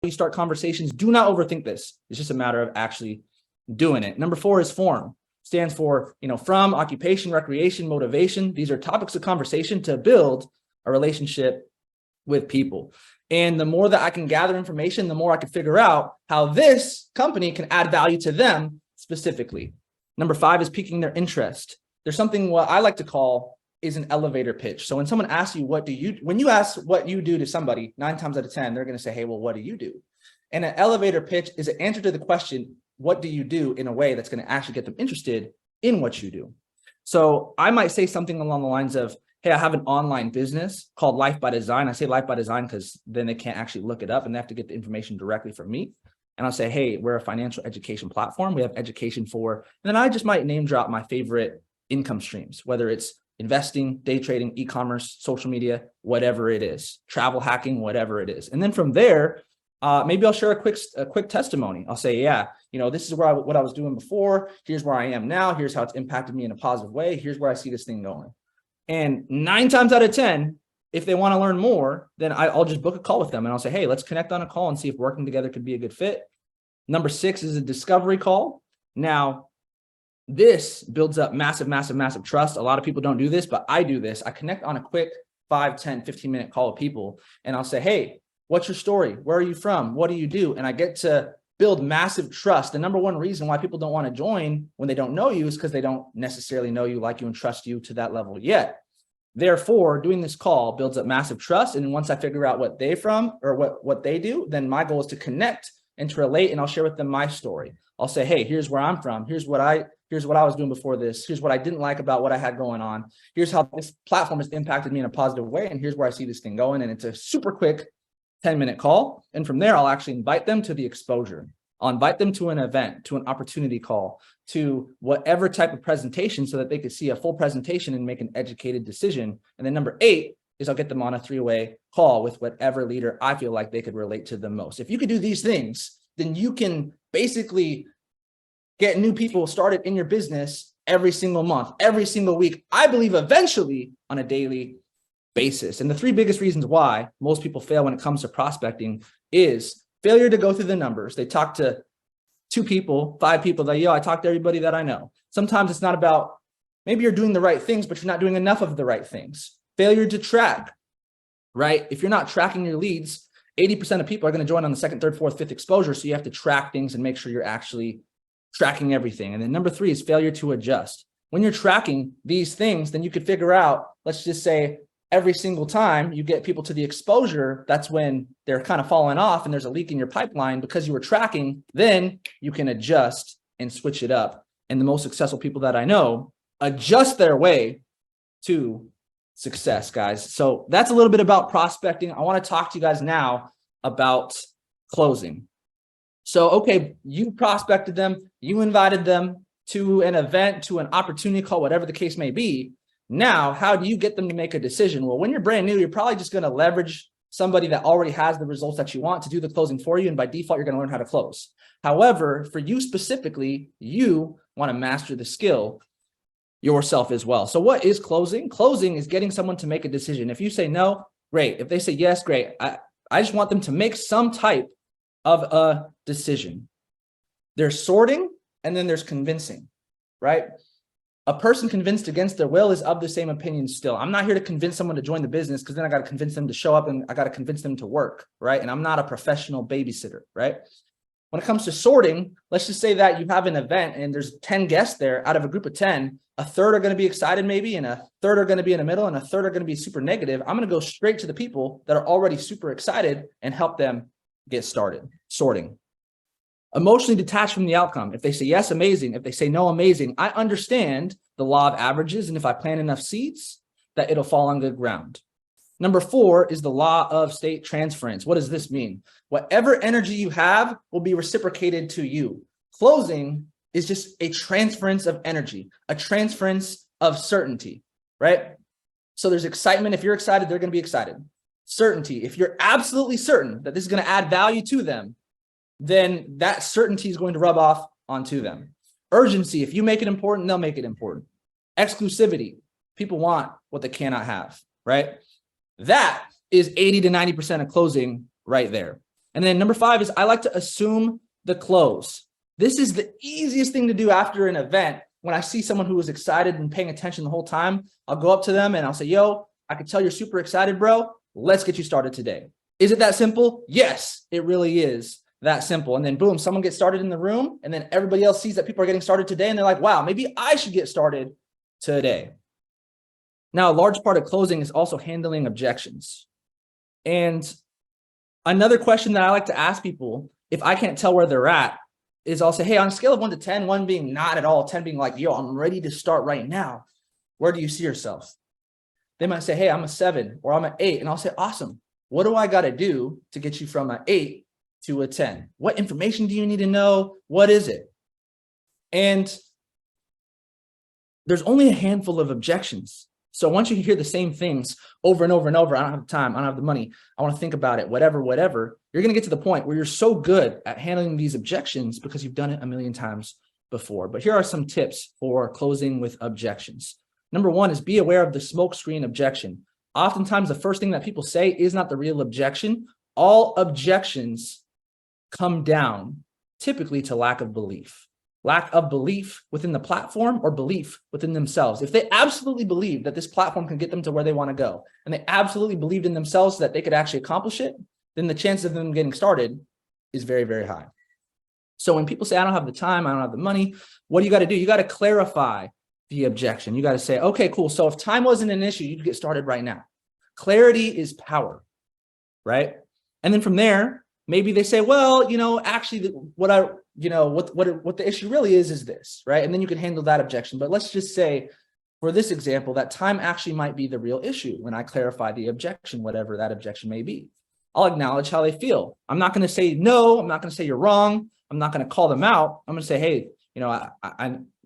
you start conversations. Do not overthink this. It's just a matter of actually doing it. Number 4 is form. Stands for, from, occupation, recreation, motivation. These are topics of conversation to build a relationship with people. And the more that I can gather information, the more I can figure out how this company can add value to them specifically. Number 5 is piquing their interest. There's something what I like to call is an elevator pitch. So when someone asks you, when you ask what you do to somebody, 9 times out of 10, they're going to say, hey, well, what do you do? And an elevator pitch is an answer to the question, what do you do, in a way that's going to actually get them interested in what you do. So I might say something along the lines of, hey, I have an online business called Life by Design. I say Life by Design because then they can't actually look it up and they have to get the information directly from me. And I'll say, hey, we're a financial education platform. We have education for, and then I just might name drop my favorite income streams, whether it's investing, day trading, e-commerce, social media, whatever it is, travel hacking, whatever it is. And then from there, maybe I'll share a quick testimony. I'll say, yeah, this is what I was doing before. Here's where I am now. Here's how it's impacted me in a positive way. Here's where I see this thing going. And 9 times out of 10, if they want to learn more, then I'll just book a call with them and I'll say, hey, let's connect on a call and see if working together could be a good fit. Number 6 is a discovery call. Now, this builds up massive, massive, massive trust. A lot of people don't do this, but I do this. I connect on a quick 5, 10, 15-minute call with people and I'll say, hey, what's your story? Where are you from? What do you do? And I get to build massive trust. The number one reason why people don't want to join when they don't know you is because they don't necessarily know you, like you, and trust you to that level yet. Therefore, doing this call builds up massive trust. And once I figure out what they're from or what they do, then my goal is to connect and to relate, and I'll share with them my story. I'll say, hey, here's where I'm from. Here's what I was doing before this. Here's what I didn't like about what I had going on. Here's how this platform has impacted me in a positive way. And here's where I see this thing going. And it's a super quick 10-minute call. And from there, I'll actually invite them to the exposure. I'll invite them to an event, to an opportunity call, to whatever type of presentation so that they could see a full presentation and make an educated decision. And then number 8 is I'll get them on a 3-way call with whatever leader I feel like they could relate to the most. If you could do these things, then you can basically get new people started in your business every single month, every single week, I believe eventually on a daily basis. And the 3 biggest reasons why most people fail when it comes to prospecting is failure to go through the numbers. They talk to 2 people, 5 people, that, I talk to everybody that I know. Sometimes it's not about, maybe you're doing the right things, but you're not doing enough of the right things. Failure to track, right? If you're not tracking your leads, 80% of people are going to join on the 2nd, 3rd, 4th, 5th exposure. So you have to track things and make sure you're actually tracking everything. And then number 3 is failure to adjust. When you're tracking these things, then you could figure out, let's just say every single time you get people to the exposure, that's when they're kind of falling off and there's a leak in your pipeline because you were tracking, then you can adjust and switch it up. And the most successful people that I know adjust their way to success, guys. So that's a little bit about prospecting. I want to talk to you guys now about closing. So, okay, you prospected them, you invited them to an event, to an opportunity call, whatever the case may be. Now, how do you get them to make a decision? Well, when you're brand new, you're probably just going to leverage somebody that already has the results that you want to do the closing for you. And by default, you're going to learn how to close. However, for you specifically, you want to master the skill yourself as well. So what is closing? Closing is getting someone to make a decision. If you say no, great. If they say yes, great. I just want them to make some type of a decision. There's sorting and then there's convincing, right? A person convinced against their will is of the same opinion still. I'm not here to convince someone to join the business because then I got to convince them to show up and I got to convince them to work, right? And I'm not a professional babysitter, right? When it comes to sorting, let's just say that you have an event and there's 10 guests there. Out of a group of 10, a third are going to be excited maybe, and a third are going to be in the middle, and a third are going to be super negative. I'm going to go straight to the people that are already super excited and help them get started. Sorting. Emotionally detached from the outcome. If they say yes, amazing. If they say no, amazing. I understand the law of averages, and if I plant enough seeds, that it'll fall on good ground. Number 4 is the law of state transference. What does this mean? Whatever energy you have will be reciprocated to you. Closing is just a transference of energy, a transference of certainty, right? So there's excitement. If you're excited, they're going to be excited. Certainty. If you're absolutely certain that this is going to add value to them, then that certainty is going to rub off onto them. Urgency. If you make it important, they'll make it important. Exclusivity. People want what they cannot have, right? That is 80 to 90% of closing right there. And then number 5 is I like to assume the close. This is the easiest thing to do after an event. When I see someone who is excited and paying attention the whole time, I'll go up to them and I'll say, yo, I can tell you're super excited, bro. Let's get you started today. Is it that simple? Yes, it really is that simple. And then boom, someone gets started in the room, and then everybody else sees that people are getting started today, and they're like, wow, maybe I should get started today. Now, a large part of closing is also handling objections. And another question that I like to ask people, if I can't tell where they're at, is I'll say, hey, on a scale of 1 to 10, 1 being not at all, 10 being like, yo, I'm ready to start right now, where do you see yourself? They might say, hey, I'm a 7 or I'm an 8. And I'll say, awesome. What do I got to do to get you from an 8 to a 10? What information do you need to know? What is it? And there's only a handful of objections. So once you hear the same things over and over and over, I don't have time, I don't have the money, I want to think about it, whatever, you're going to get to the point where you're so good at handling these objections because you've done it a million times before. But here are some tips for closing with objections. Number 1 is be aware of the smokescreen objection. Oftentimes, the first thing that people say is not the real objection. All objections come down typically to lack of belief. Lack of belief within the platform or belief within themselves. If they absolutely believe that this platform can get them to where they want to go, and they absolutely believed in themselves that they could actually accomplish it, then the chance of them getting started is very, very high. So when people say, I don't have the time, I don't have the money, what do you got to do? You got to clarify the objection. You got to say, okay, cool. So if time wasn't an issue, you'd get started right now. Clarity is power, right? And then from there, maybe they say, well, actually what the issue really is this, right? And then you can handle that objection. But let's just say for this example, that time actually might be the real issue when I clarify the objection, whatever that objection may be. I'll acknowledge how they feel. I'm not going to say no. I'm not going to say you're wrong. I'm not going to call them out. I'm going to say, hey,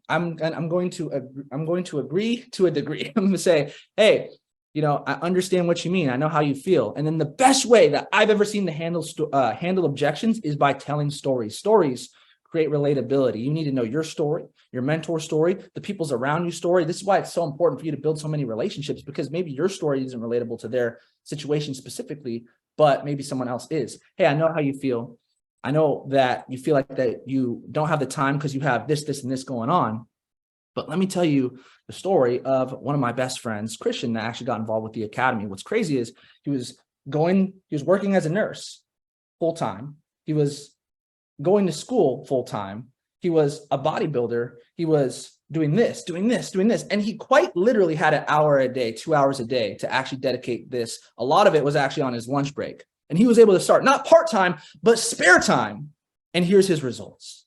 I'm going to agree to a degree. I'm going to say, hey, I understand what you mean. I know how you feel. And then the best way that I've ever seen to handle objections is by telling stories. Stories create relatability. You need to know your story, your mentor's story, the people's around you story. This is why it's so important for you to build so many relationships, because maybe your story isn't relatable to their situation specifically, but maybe someone else is. Hey, I know how you feel. I know that you feel like that you don't have the time because you have this, and this going on. But let me tell you the story of one of my best friends, Christian, that actually got involved with the academy. What's crazy is he was working as a nurse full-time. He was going to school full-time. He was a bodybuilder. He was doing this. And he quite literally had an hour a day, 2 hours a day to actually dedicate this. A lot of it was actually on his lunch break. And he was able to start not part-time, but spare time. And here's his results.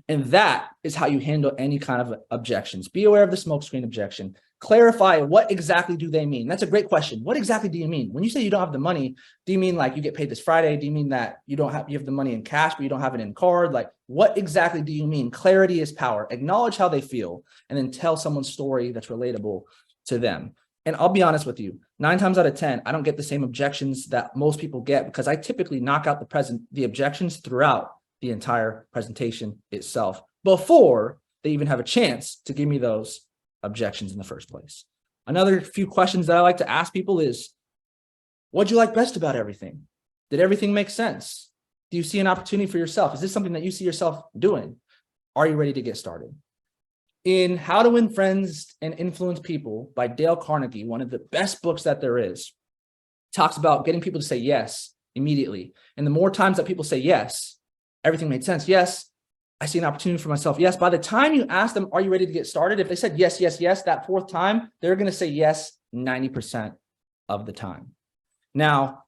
And that is how you handle any kind of objections. Be aware of the smokescreen objection. Clarify what exactly do they mean. That's a great question. What exactly do you mean? When you say you don't have the money, do you mean like you get paid this Friday? Do you mean that you have the money in cash, but you don't have it in card? Like, what exactly do you mean? Clarity is power. Acknowledge how they feel, and then tell someone's story that's relatable to them. And I'll be honest with you, 9 times out of 10, I don't get the same objections that most people get, because I typically knock out the objections throughout the entire presentation itself before they even have a chance to give me those objections in the first place. Another few questions that I like to ask people is, what'd you like best about everything? Did everything make sense? Do you see an opportunity for yourself? Is this something that you see yourself doing? Are you ready to get started? In How to Win Friends and Influence People by Dale Carnegie, one of the best books that there is, talks about getting people to say yes immediately. And the more times that people say yes, everything made sense. Yes, I see an opportunity for myself. Yes, by the time you ask them, are you ready to get started? If they said yes, that fourth time, they're going to say yes 90% of the time. Now,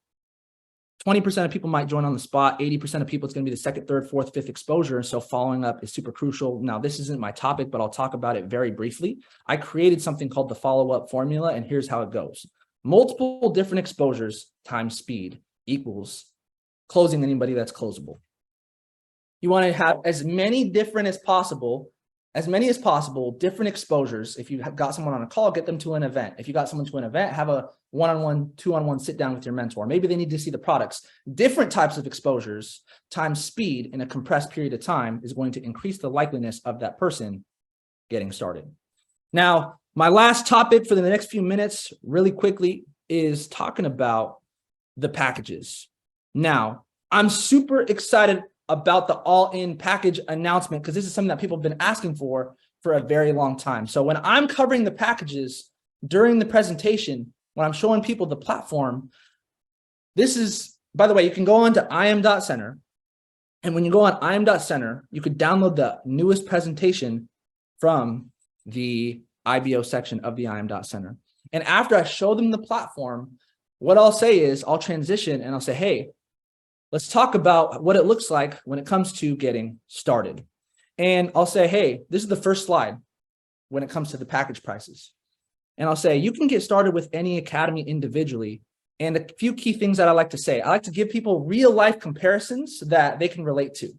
20% of people might join on the spot. 80% of people, it's going to be the second, third, fourth, fifth exposure. And so following up is super crucial. Now, this isn't my topic, but I'll talk about it very briefly. I created something called the follow-up formula, and here's how it goes. Multiple different exposures times speed equals closing anybody that's closable. You want to have as many different as possible, different exposures. If you have got someone on a call, get them to an event. If you got someone to an event, have a one-on-one, two-on-one sit down with your mentor. Maybe they need to see the products. Different types of exposures times speed in a compressed period of time is going to increase the likeliness of that person getting started. Now, my last topic for the next few minutes, really quickly, is talking about the packages. Now, I'm super excited about the all-in package announcement because this is something that people have been asking for a very long time. So when I'm covering the packages during the presentation, when I'm showing people the platform, this is, by the way, you can go on to im.center. And when you go on im.center, you could download the newest presentation from the IBO section of the im.center. And after I show them the platform, what I'll say is I'll transition and I'll say, hey, let's talk about what it looks like when it comes to getting started. And I'll say, hey, this is the first slide when it comes to the package prices. And I'll say, you can get started with any academy individually. And a few key things that I like to say, I like to give people real life comparisons that they can relate to.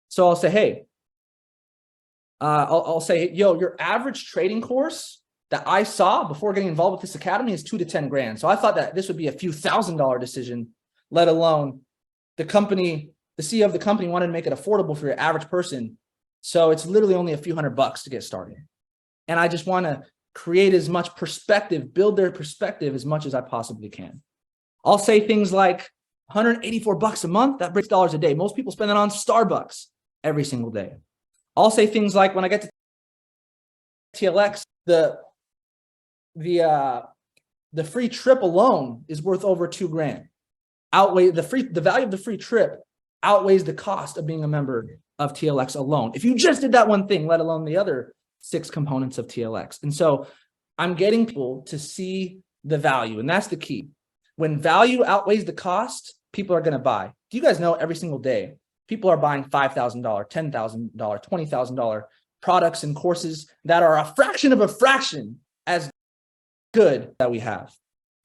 So I'll say, hey, I'll say, yo, your average trading course that I saw before getting involved with this academy is $2 to 10 grand. So I thought that this would be a few $1,000 decision, let alone the CEO of the company wanted to make it affordable for your average person. So it's literally only a few $100 to get started. And I just want to create as much perspective, build their perspective as much as I possibly can. I'll say things like $184 a month, that breaks dollars a day. Most people spend it on Starbucks every single day. I'll say things like when I get to TLX, the free trip alone is worth over $2 grand. The value of the free trip outweighs the cost of being a member of TLX alone. If you just did that one thing, let alone the other 6 components of TLX. And so I'm getting people to see the value, and that's the key. When value outweighs the cost, people are going to buy. Do you guys know every single day, people are buying $5,000, $10,000, $20,000 products and courses that are a fraction of a fraction as good that we have.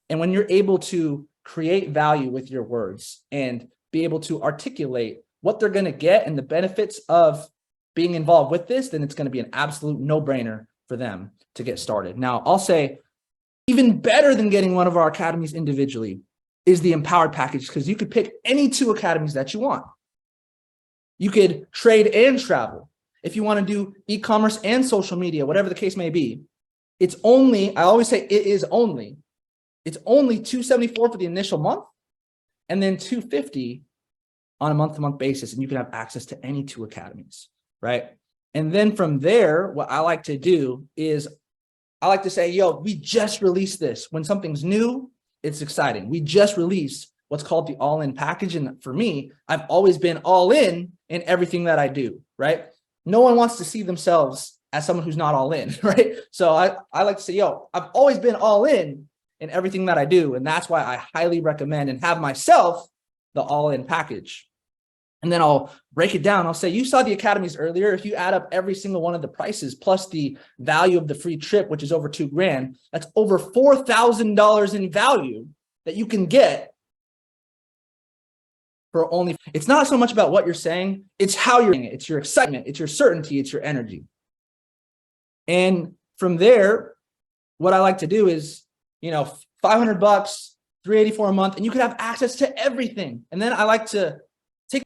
And when you're able to create value with your words and be able to articulate what they're going to get and the benefits of being involved with this, then it's going to be an absolute no-brainer for them to get started. Now, I'll say even better than getting one of our academies individually is the empowered package, because you could pick any 2 academies that you want. You could trade and travel. If you want to do e-commerce and social media, whatever the case may be, it's only $274 for the initial month and then $250 on a month-to-month basis. And you can have access to any 2 academies, right? And then from there, what I like to do is I like to say, yo, we just released this. When something's new, it's exciting. We just released what's called the all-in package. And for me, I've always been all in everything that I do, right? No one wants to see themselves as someone who's not all in, right? So I like to say, yo, I've always been all in everything that I do. And that's why I highly recommend and have myself the all-in package. And then I'll break it down. I'll say, you saw the academies earlier. If you add up every single one of the prices plus the value of the free trip, which is over $2 grand, that's over $4,000 in value that you can get for only. It's not so much about what you're saying, it's how you're saying it. It's your excitement, it's your certainty, it's your energy. And from there, what I like to do is, $500, $384 a month, and you can have access to everything. And then I like to take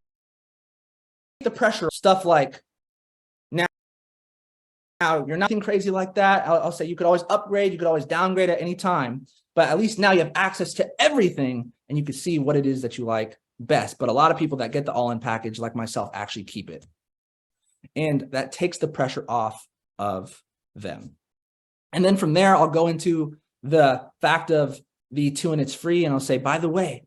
the pressure, stuff like now you're nothing crazy like that. I'll say you could always upgrade, you could always downgrade at any time, but at least now you have access to everything and you can see what it is that you like best. But a lot of people that get the all-in package, like myself, actually keep it. And that takes the pressure off of them. And then from there, I'll go into the fact of the 2 and it's free. And I'll say, by the way,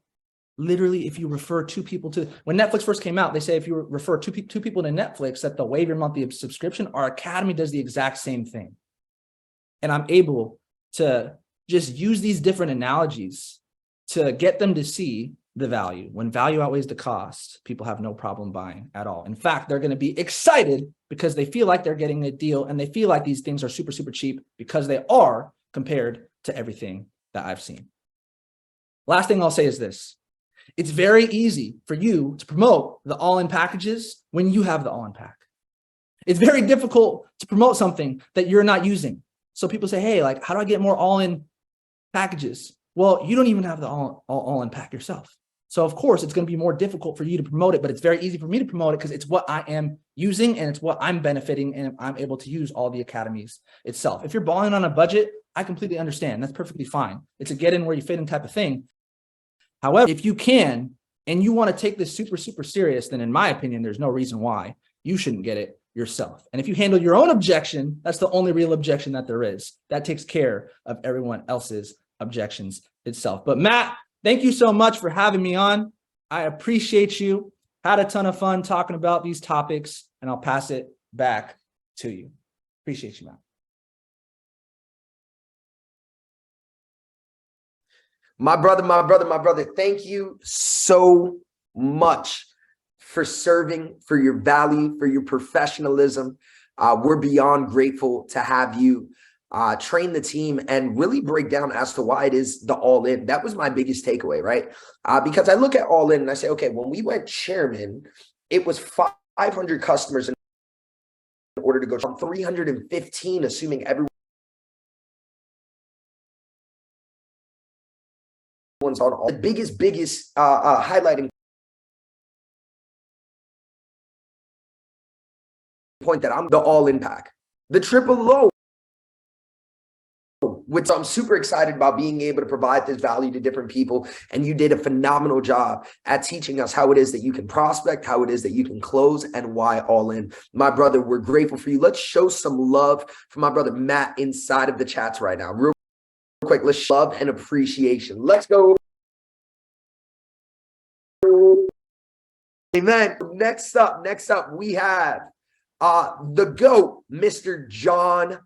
literally, if you refer 2 people to, when Netflix first came out, they say if you refer two people to Netflix, that they'll waive your monthly subscription. Our academy does the exact same thing. And I'm able to just use these different analogies to get them to see the value. When value outweighs the cost, people have no problem buying at all. In fact, they're going to be excited because they feel like they're getting a deal and they feel like these things are super, super cheap because they are compared to everything that I've seen. Last thing I'll say is this. It's very easy for you to promote the all-in packages when you have the all-in pack. It's very difficult to promote something that you're not using. So people say, hey, like, how do I get more all-in packages? Well, you don't even have the all-in pack yourself. So of course, it's going to be more difficult for you to promote it, but it's very easy for me to promote it because it's what I am using and it's what I'm benefiting, and I'm able to use all the academies itself. If you're balling on a budget, I completely understand. That's perfectly fine. It's a get in where you fit in type of thing. However, if you can and you want to take this super, super serious, then in my opinion, there's no reason why you shouldn't get it yourself. And if you handle your own objection, that's the only real objection that there is. That takes care of everyone else's objections itself. But Matt, thank you so much for having me on. I appreciate you. Had a ton of fun talking about these topics, and I'll pass it back to you. Appreciate you, Matt. My brother, thank you so much for serving, for your value, for your professionalism. We're beyond grateful to have you train the team and really break down as to why it is the All In. That was my biggest takeaway, right? Because I look at All In and I say, okay, when we went chairman, it was 500 customers in order to go from 315, assuming everyone's on all. The biggest highlighting point that I'm the All In pack, the triple low, which I'm super excited about being able to provide this value to different people. And you did a phenomenal job at teaching us how it is that you can prospect, how it is that you can close, and why All In. My brother, we're grateful for you. Let's show some love for my brother Matt inside of the chats right now. Real quick, let's show love and appreciation. Let's go. Amen. Next up, we have the GOAT, Mr. John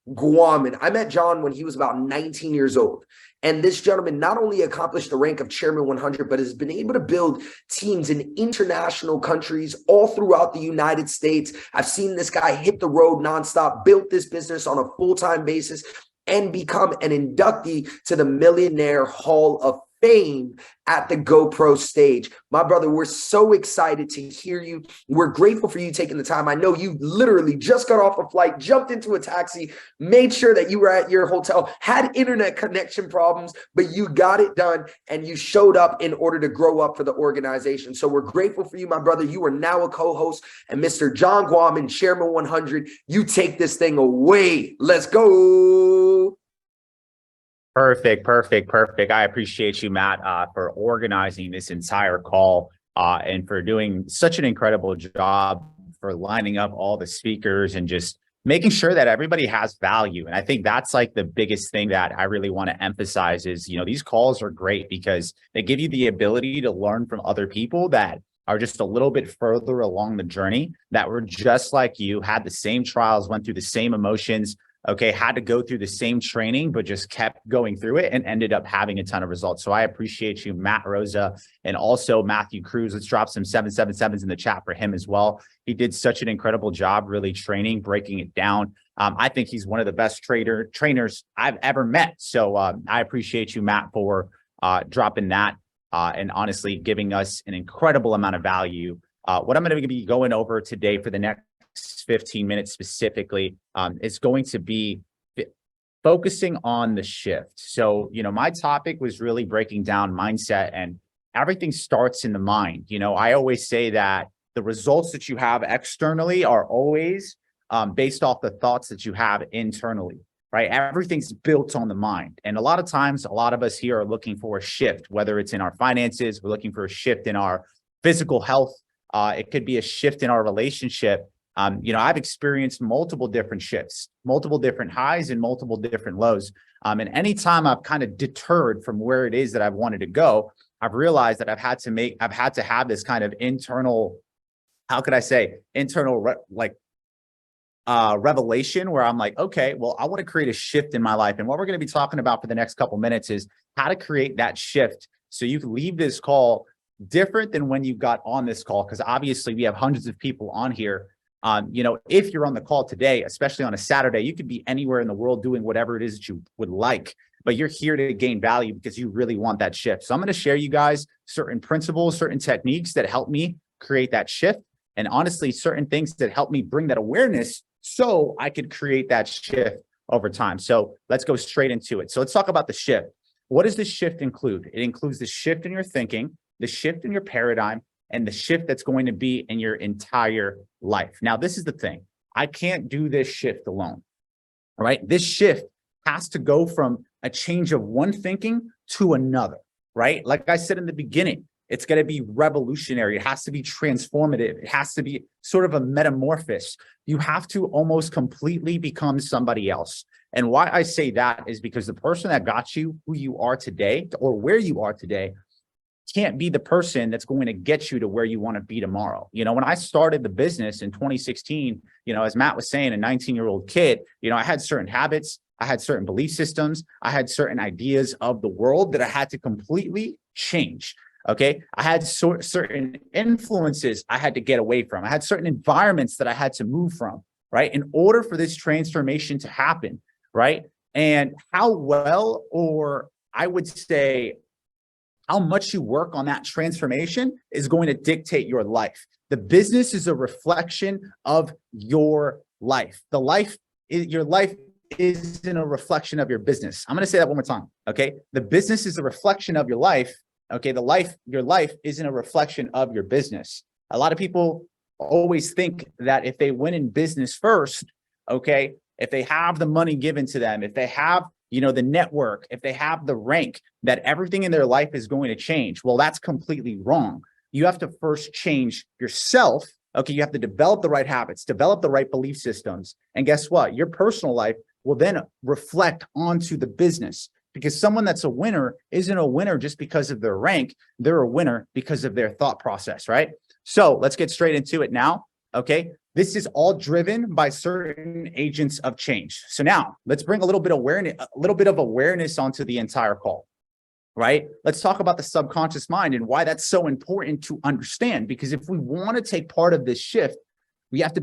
Guaman. I met John when he was about 19 years old. And this gentleman not only accomplished the rank of Chairman 100, but has been able to build teams in international countries all throughout the United States. I've seen this guy hit the road nonstop, built this business on a full-time basis, and become an inductee to the Millionaire Hall of Fame at the GoPro stage. My brother, we're so excited to hear you. We're grateful for you taking the time. I know you literally just got off a flight, jumped into a taxi, made sure that you were at your hotel, had internet connection problems, but you got it done and you showed up in order to grow up for the organization. So we're grateful for you, my brother. You are now a co-host, and Mr. John Guaman, Chairman 100, you take this thing away. Let's go. Perfect. I appreciate you, Matt, for organizing this entire call and for doing such an incredible job for lining up all the speakers and just making sure that everybody has value. And I think that's like the biggest thing that I really want to emphasize is, you know, these calls are great because they give you the ability to learn from other people that are just a little bit further along the journey, that were just like you, had the same trials, went through the same emotions, okay, had to go through the same training, but just kept going through it and ended up having a ton of results. So I appreciate you, Matt Rosa, and also Matthew Cruz. Let's drop some 777s in the chat for him as well. He did such an incredible job really training, breaking it down. I think he's one of the best trainers I've ever met. So I appreciate you, Matt, for dropping that and honestly giving us an incredible amount of value. What I'm going to be going over today for the next 15 minutes specifically is going to be focusing on the shift. So, you know, my topic was really breaking down mindset, and everything starts in the mind. You know, I always say that the results that you have externally are always based off the thoughts that you have internally, right? Everything's built on the mind. And a lot of times, a lot of us here are looking for a shift, whether it's in our finances, we're looking for a shift in our physical health. It could be a shift in our relationship. You know, I've experienced multiple different shifts, multiple different highs and multiple different lows. And anytime I've kind of deterred from where it is that I've wanted to go, I've realized that I've had to have this kind of internal, how could I say, revelation where I'm like, okay, well, I want to create a shift in my life. And what we're going to be talking about for the next couple minutes is how to create that shift so you can leave this call different than when you got on this call. Because obviously we have hundreds of people on here. You know, if you're on the call today, especially on a Saturday, you could be anywhere in the world doing whatever it is that you would like, but you're here to gain value because you really want that shift. So I'm going to share you guys certain principles, certain techniques that help me create that shift, and honestly, certain things that help me bring that awareness so I could create that shift over time. So let's go straight into it. So let's talk about the shift. What does the shift include? It includes the shift in your thinking, the shift in your paradigm, and the shift that's going to be in your entire life. Now, this is the thing. I can't do this shift alone, all right? This shift has to go from a change of one thinking to another, right? Like I said in the beginning, It's going to be revolutionary. It has to be transformative. It has to be sort of a metamorphosis. You have to almost completely become somebody else. And why I say that is because the person that got you who you are today or where you are today can't be the person that's going to get you to where you want to be tomorrow. You know, when I started the business in 2016, you know, as Matt was saying, a 19-year-old kid, you know, I had certain habits, I had certain belief systems, I had certain ideas of the world that I had to completely change. Okay. I had certain influences I had to get away from. I had certain environments that I had to move from, right? In order for this transformation to happen, right? And how well, or I would say, how much you work on that transformation is going to dictate your life. The business is a reflection of your life. Your life isn't a reflection of your business. I'm going to say that one more time. Okay. The business is a reflection of your life. Okay. Your life isn't a reflection of your business. A lot of people always think that if they win in business first, okay, if they have the money given to them, if they have, you know, the network, if they have the rank, that everything in their life is going to change. Well, that's completely wrong. You have to first change yourself. Okay. You have to develop the right habits, develop the right belief systems. And guess what? Your personal life will then reflect onto the business, because someone that's a winner isn't a winner just because of their rank. They're a winner because of their thought process, right? So let's get straight into it now. Okay. This is all driven by certain agents of change. So now let's bring a little bit of awareness onto the entire call, right? Let's talk about the subconscious mind and why that's so important to understand, because if we want to take part of this shift, we have to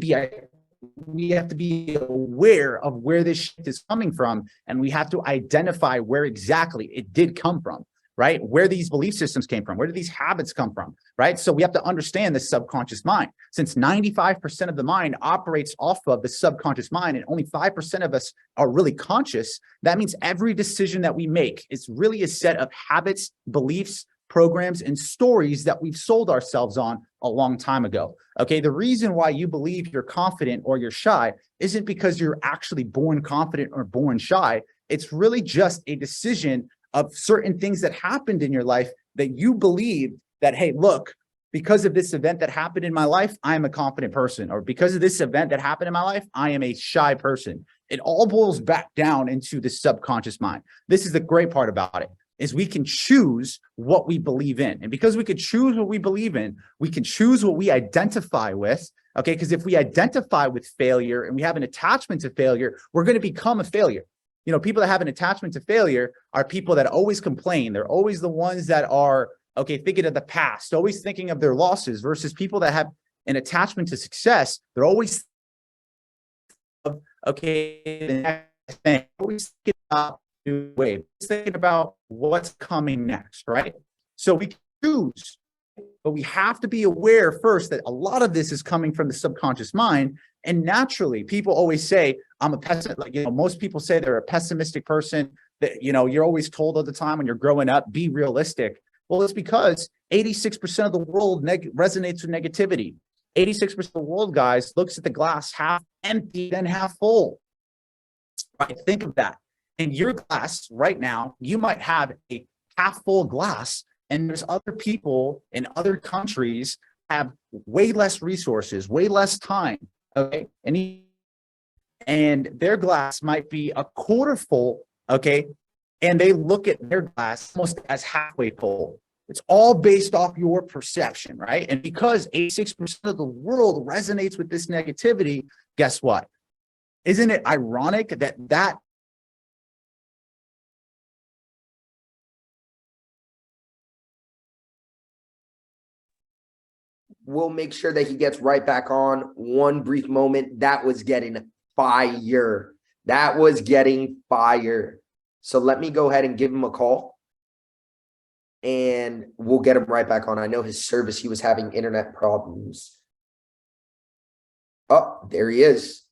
be aware of where this shift is coming from, and we have to identify where exactly it did come from, right? Where these belief systems came from, where do these habits come from, right? So we have to understand the subconscious mind. Since 95% of the mind operates off of the subconscious mind and only 5% of us are really conscious, that means every decision that we make is really a set of habits, beliefs, programs, and stories that we've sold ourselves on a long time ago. Okay, the reason why you believe you're confident or you're shy isn't because you're actually born confident or born shy. It's really just a decision of certain things that happened in your life that you believe that, hey, look, because of this event that happened in my life, I am a confident person. Or because of this event that happened in my life, I am a shy person. It all boils back down into the subconscious mind. This is the great part about it, is we can choose what we believe in. And because we could choose what we believe in, we can choose what we identify with. Okay, because if we identify with failure and we have an attachment to failure, we're going to become a failure. You know, people that have an attachment to failure are people that always complain. They're always the ones that are, okay, thinking of the past, always thinking of their losses, versus people that have an attachment to success. They're always, okay, the next thing, always thinking about new wave, thinking about what's coming next, right? So we choose, but we have to be aware first that a lot of this is coming from the subconscious mind. And naturally, people always say, I'm a pessimist. Like, you know, most people say they're a pessimistic person, that, you know, you're always told all the time when you're growing up, be realistic. Well, it's because 86% of the world resonates with negativity. 86% of the world, guys, looks at the glass half empty than half full. Right? Think of that. In your glass right now, you might have a half full glass, and there's other people in other countries have way less resources, way less time. Okay. And their glass might be a quarter full. Okay. And they look at their glass almost as halfway full. It's all based off your perception, right? And because 86% of the world resonates with this negativity, guess what? Isn't it ironic that we'll make sure that he gets right back on. One brief moment. That was getting fire. That was getting fire. So let me go ahead and give him a call, and we'll get him right back on. I know his service, he was having internet problems. Oh, there he is.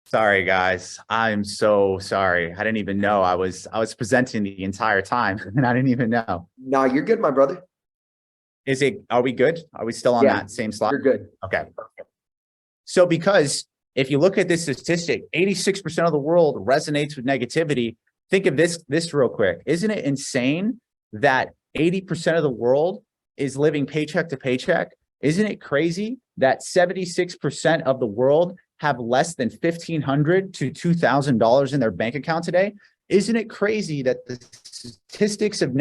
Sorry, guys. I'm so sorry. I didn't even know I was presenting the entire time and I didn't even know. No, you're good, my brother. Are we good? Are we still on that same slide? You're good. Okay. So because if you look at this statistic, 86% of the world resonates with negativity. Think of this real quick. Isn't it insane that 80% of the world is living paycheck to paycheck, isn't it crazy that 76% of the world have less than $1,500 to $2,000 in their bank account today? Isn't it crazy that the statistics of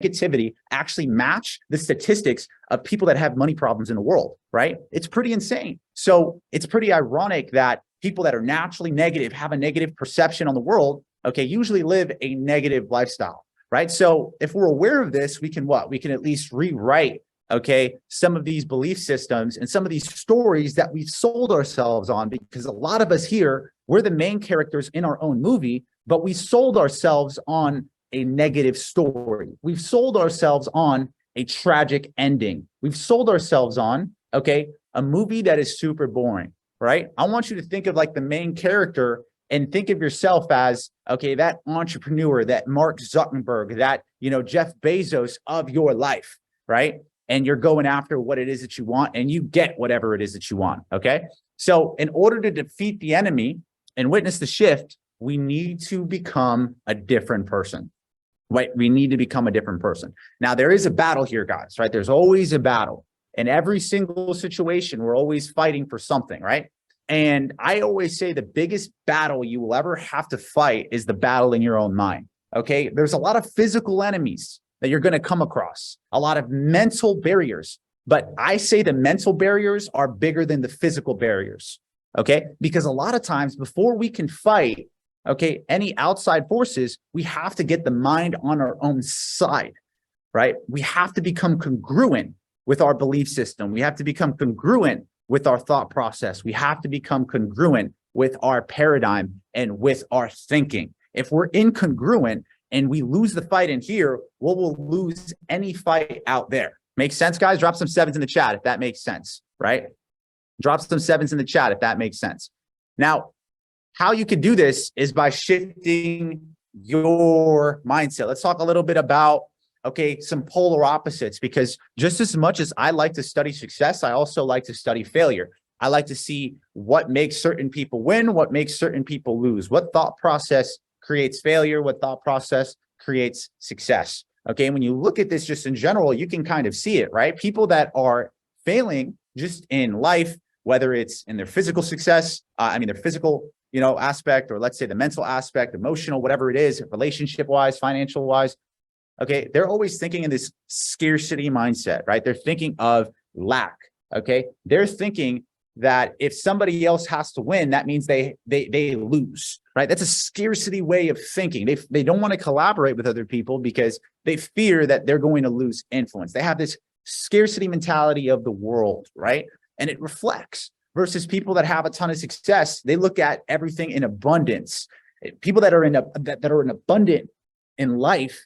negativity actually match the statistics of people that have money problems in the world, right? It's pretty insane. So it's pretty ironic that people that are naturally negative, have a negative perception on the world, okay, usually live a negative lifestyle, right? So if we're aware of this, we can what? We can at least rewrite, okay, some of these belief systems and some of these stories that we've sold ourselves on, because a lot of us here, we're the main characters in our own movie, but we sold ourselves on a negative story. We've sold ourselves on a tragic ending. We've sold ourselves on, okay, a movie that is super boring, right? I want you to think of like the main character and think of yourself as, okay, that entrepreneur, that Mark Zuckerberg, that, Jeff Bezos of your life, right? And you're going after what it is that you want, and you get whatever it is that you want, okay? So in order to defeat the enemy and witness the shift, we need to become a different person, right? We need to become a different person. Now, there is a battle here, guys, right? There's always a battle. In every single situation, we're always fighting for something, right? And I always say the biggest battle you will ever have to fight is the battle in your own mind, okay? There's a lot of physical enemies that you're going to come across, a lot of mental barriers. But I say the mental barriers are bigger than the physical barriers, okay? Because a lot of times before we can fight, okay, any outside forces, we have to get the mind on our own side, right? We have to become congruent with our belief system. We have to become congruent with our thought process. We have to become congruent with our paradigm and with our thinking. If we're incongruent and we lose the fight in here, we'll lose any fight out there. Makes sense, guys? Drop some sevens in the chat if that makes sense, right? Drop some sevens in the chat if that makes sense. Now, how you can do this is by shifting your mindset. Let's talk a little bit about, okay, some polar opposites, because just as much as I like to study success, I also like to study failure. I like to see what makes certain people win, what makes certain people lose, what thought process creates failure, what thought process creates success. Okay, and when you look at this just in general, you can kind of see it, right? People that are failing just in life, whether it's in their physical success, their physical, aspect, or let's say the mental aspect, emotional, whatever it is, relationship wise, financial wise, okay, they're always thinking in this scarcity mindset, right? They're thinking of lack, okay? They're thinking that if somebody else has to win, that means they lose, right? That's a scarcity way of thinking. They don't want to collaborate with other people because they fear that they're going to lose influence. They have this scarcity mentality of the world, right? And it reflects versus people that have a ton of success. They look at everything in abundance. People that are in abundant in life,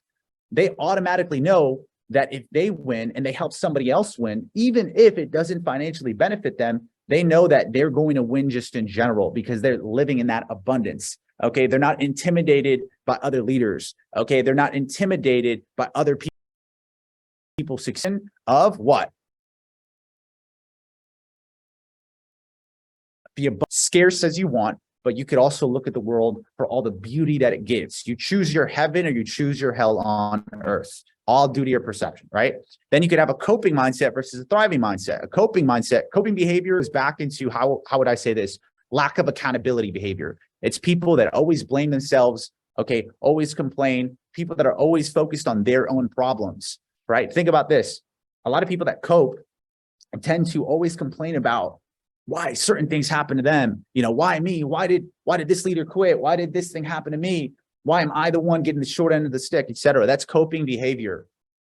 they automatically know that if they win and they help somebody else win, even if it doesn't financially benefit them, they know that they're going to win just in general because they're living in that abundance. Okay. They're not intimidated by other leaders. Okay. They're not intimidated by other people success of what? Be scarce as you want, but you could also look at the world for all the beauty that it gives. You choose your heaven or you choose your hell on earth, all due to your perception, right? Then you could have a coping mindset versus a thriving mindset. A coping mindset, coping behavior is back into how would I say this? Lack of accountability behavior. It's people that always blame themselves, okay, always complain, people that are always focused on their own problems, right? Think about this. A lot of people that cope tend to always complain about why certain things happen to them. Why me? Why did this leader quit? Why did this thing happen to me? Why am I the one getting the short end of the stick, etc.? That's coping behavior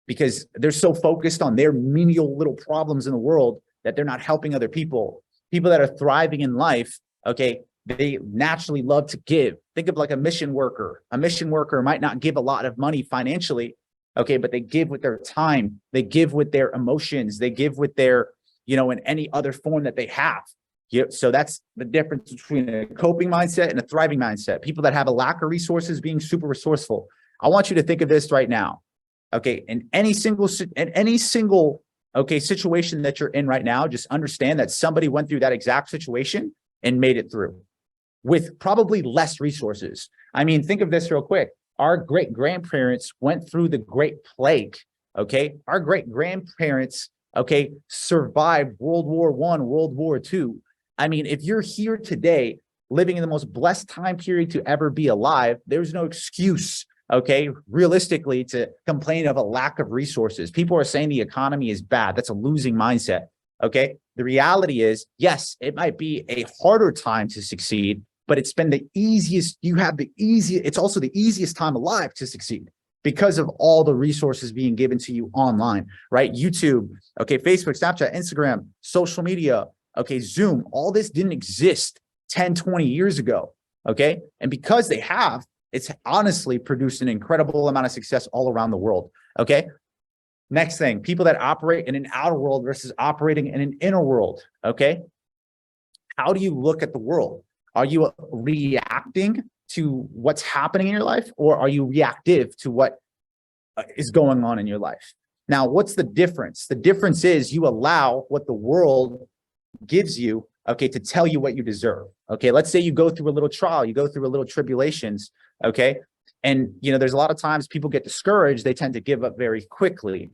because they're so focused on their menial little problems in the world that they're not helping other people. People that are thriving in life, okay, they naturally love to give. Think of like a mission worker. A mission worker might not give a lot of money financially, okay, but they give with their time. They give with their emotions. They give with their, in any other form that they have. So that's the difference between a coping mindset and a thriving mindset. People that have a lack of resources being super resourceful. I want you to think of this right now. Okay. In any single, okay, situation that you're in right now, just understand that somebody went through that exact situation and made it through with probably less resources. Think of this real quick. Our great grandparents went through the Great Plague, okay? Our great grandparents, okay, survived World War I, World War II. I mean, if you're here today, living in the most blessed time period to ever be alive, there's no excuse, okay, realistically, to complain of a lack of resources. People are saying the economy is bad. That's a losing mindset, okay? The reality is, yes, it might be a harder time to succeed, but it's been the easiest. You have the easiest. It's also the easiest time alive to succeed because of all the resources being given to you online, right? YouTube, okay, Facebook, Snapchat, Instagram, social media, okay, Zoom, all this didn't exist 10, 20 years ago, okay? And because they have, it's honestly produced an incredible amount of success all around the world, okay? Next thing, people that operate in an outer world versus operating in an inner world, okay? How do you look at the world? Are you reacting to what's happening in your life, or are you reactive to what is going on in your life? Now, what's the difference? The difference is you allow what the world gives you, okay, to tell you what you deserve. Okay, let's say you go through a little trial, you go through a little tribulations, okay? And, you know, there's a lot of times people get discouraged, they tend to give up very quickly,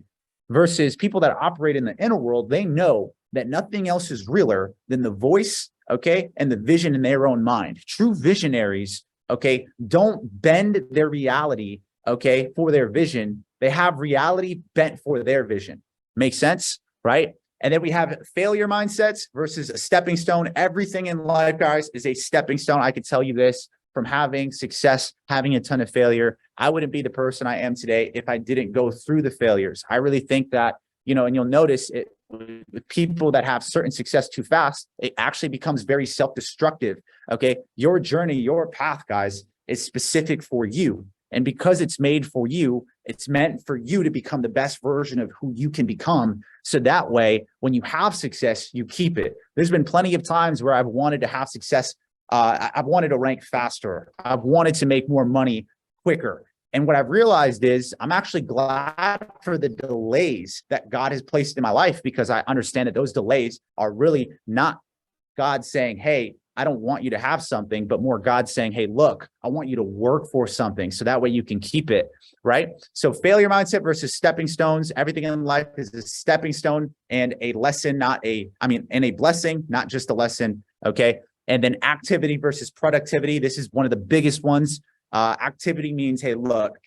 versus people that operate in the inner world, they know that nothing else is realer than the voice, okay, and the vision in their own mind. True visionaries, okay, don't bend their reality, okay, for their vision. They have reality bent for their vision. Make sense, right? And then we have failure mindsets versus a stepping stone. Everything in life, guys, is a stepping stone. I can tell you this from having success, having a ton of failure. I wouldn't be the person I am today if I didn't go through the failures. I really think that, you know, and you'll notice it with people that have certain success too fast, it actually becomes very self-destructive. Okay. Your journey, your path, guys, is specific for you. And because it's made for you, it's meant for you to become the best version of who you can become. So that way, when you have success, you keep it. There's been plenty of times where I've wanted to have success. I've wanted to rank faster. I've wanted to make more money quicker. And what I've realized is I'm actually glad for the delays that God has placed in my life, because I understand that those delays are really not God saying, hey, I don't want you to have something, but more God saying, hey, look, I want you to work for something so that way you can keep it, right? So failure mindset versus stepping stones. Everything in life is a stepping stone and a lesson, and a blessing, not just a lesson, okay? And then activity versus productivity. This is one of the biggest ones. Activity means, hey, look,